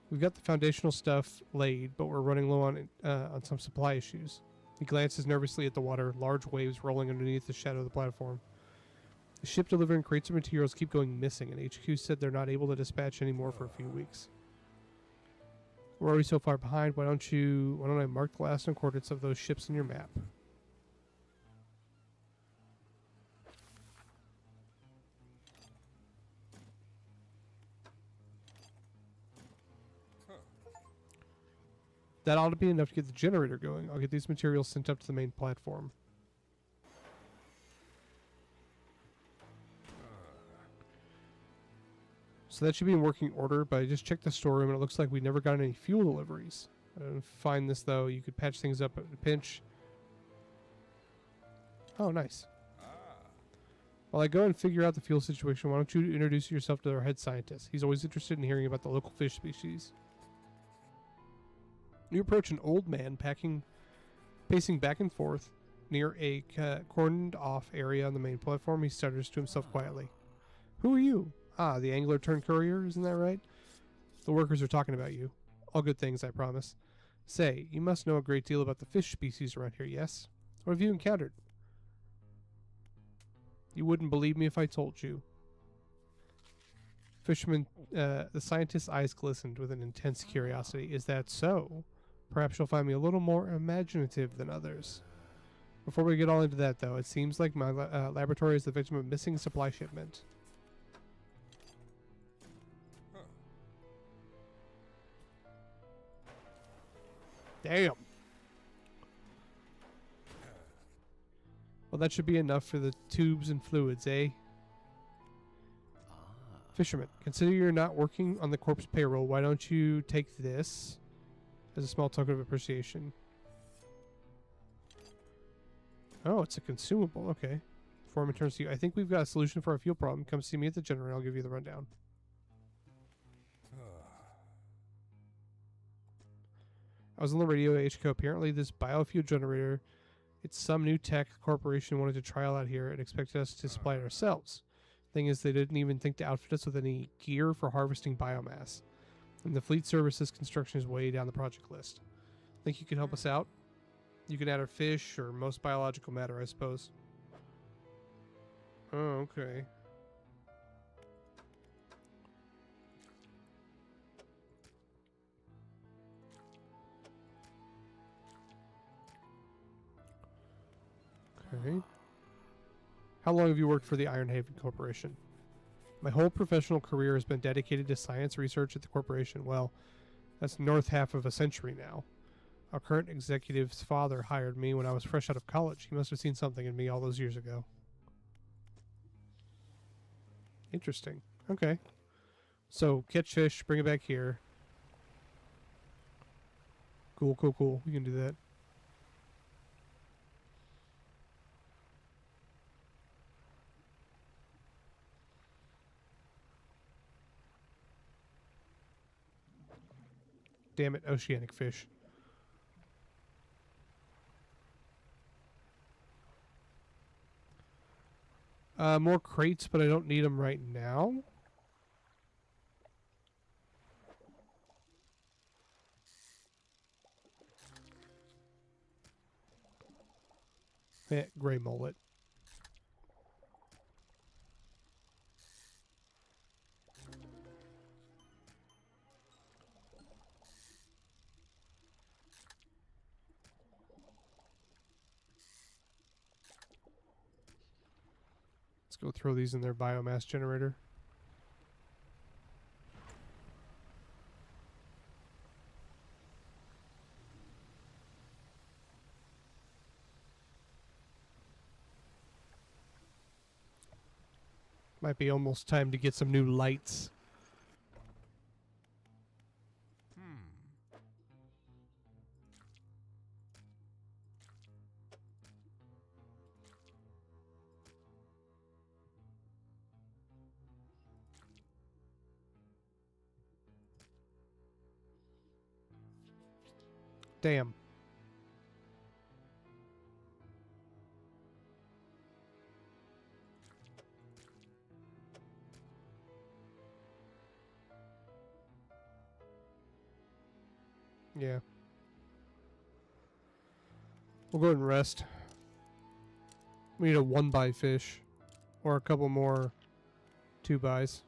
We've got the foundational stuff laid, but we're running low on some supply issues. He glances nervously at the water, large waves rolling underneath the shadow of the platform. The ship delivering crates of materials keep going missing, and HQ said they're not able to dispatch anymore for a few weeks. We're already so far behind. Why don't I mark the last known coordinates of those ships in your map? That ought to be enough to get the generator going. I'll get these materials sent up to the main platform. So that should be in working order, but I just checked the storeroom and it looks like we never got any fuel deliveries. Find this though, you could patch things up at a pinch. Oh, nice. While I go and figure out the fuel situation, why don't you introduce yourself to our head scientist? He's always interested in hearing about the local fish species. You approach an old man pacing back and forth near a cordoned off area on the main platform. He stutters to himself quietly. Who are you? Ah, the angler turned courier, isn't that right? The workers are talking about you. All good things, I promise. Say, you must know a great deal about the fish species around here, yes? What have you encountered? You wouldn't believe me if I told you. Fisherman, the scientist's eyes glistened with an intense curiosity. Is that so? Perhaps you'll find me a little more imaginative than others. Before we get all into that, though, it seems like my laboratory is the victim of a missing supply shipment. Damn. Well, that should be enough for the tubes and fluids, eh? Fisherman, consider you're not working on the corpse payroll. Why don't you take this as a small token of appreciation? Oh, it's a consumable. Okay. Foreman turns to you. I think we've got a solution for our fuel problem. Come see me at the generator. I'll give you the rundown. I was on the radio at HQ. Apparently, this biofuel generator, it's some new tech corporation wanted to trial out here and expected us to supply it ourselves. Thing is, they didn't even think to outfit us with any gear for harvesting biomass. And the fleet services construction is way down the project list. Think you could help us out? You can add our fish or most biological matter, I suppose. Oh, okay. Okay. How long have you worked for the Iron Haven Corporation? My whole professional career has been dedicated to science research at the corporation. Well, that's north half of a century now. Our current executive's father hired me when I was fresh out of college. He must have seen something in me all those years ago. Interesting. Okay. So, catch fish, bring it back here. Cool, cool, cool. We can do that. Damn it, oceanic fish. More crates, but I don't need them right now. Gray mullet. Let's go throw these in their biomass generator. Might be almost time to get some new lights. Damn. Yeah. We'll go ahead and rest. We need a 1-buy fish. Or a couple more 2-buys.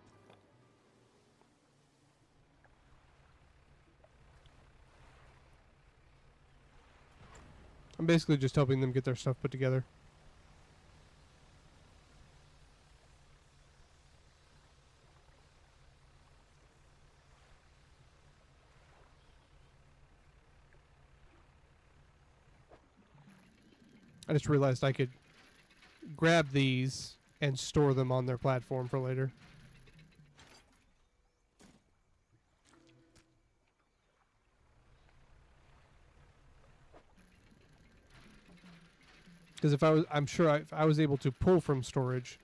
I'm basically just helping them get their stuff put together. I just realized I could grab these and store them on their platform for later. Because I'm sure if I was able to pull from storage,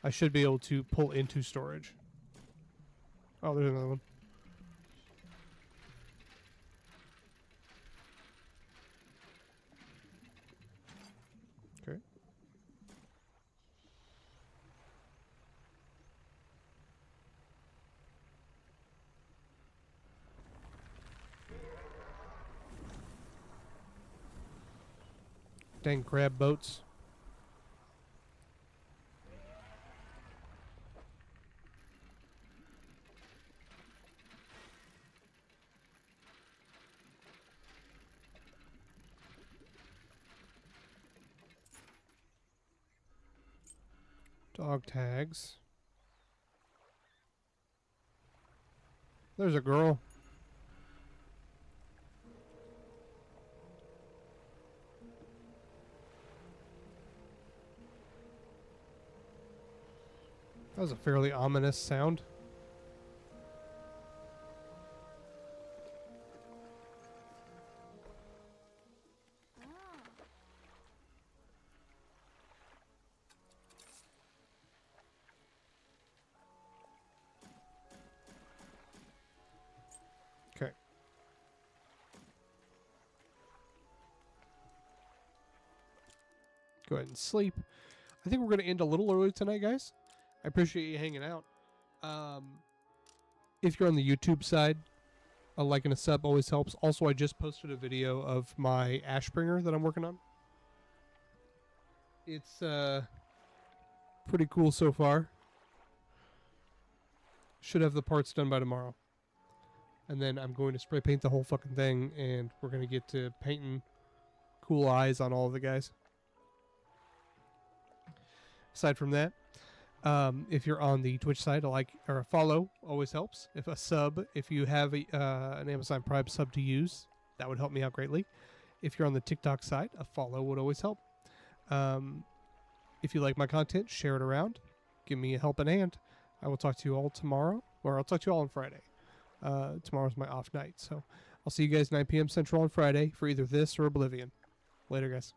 I should be able to pull into storage. Oh, there's another one. Okay. Dang crab boats. Dog tags. There's a girl. That was a fairly ominous sound. Okay. Go ahead and sleep. I think we're going to end a little early tonight, guys. I appreciate you hanging out. If you're on the YouTube side, a like and a sub always helps. Also, I just posted a video of my Ashbringer that I'm working on. It's pretty cool so far. Should have the parts done by tomorrow. And then I'm going to spray paint the whole fucking thing, and we're going to get to painting cool eyes on all of the guys. Aside from that, if you're on the Twitch side, a like or a follow always helps. If a sub, if you have an Amazon Prime sub to use, that would help me out greatly. If you're on the TikTok side, a follow would always help. If you like my content, share it around. Give me a helping hand. I will talk to you all tomorrow, or I'll talk to you all on Friday. Tomorrow's my off night, so I'll see you guys 9 p.m. Central on Friday for either this or Oblivion. Later, guys.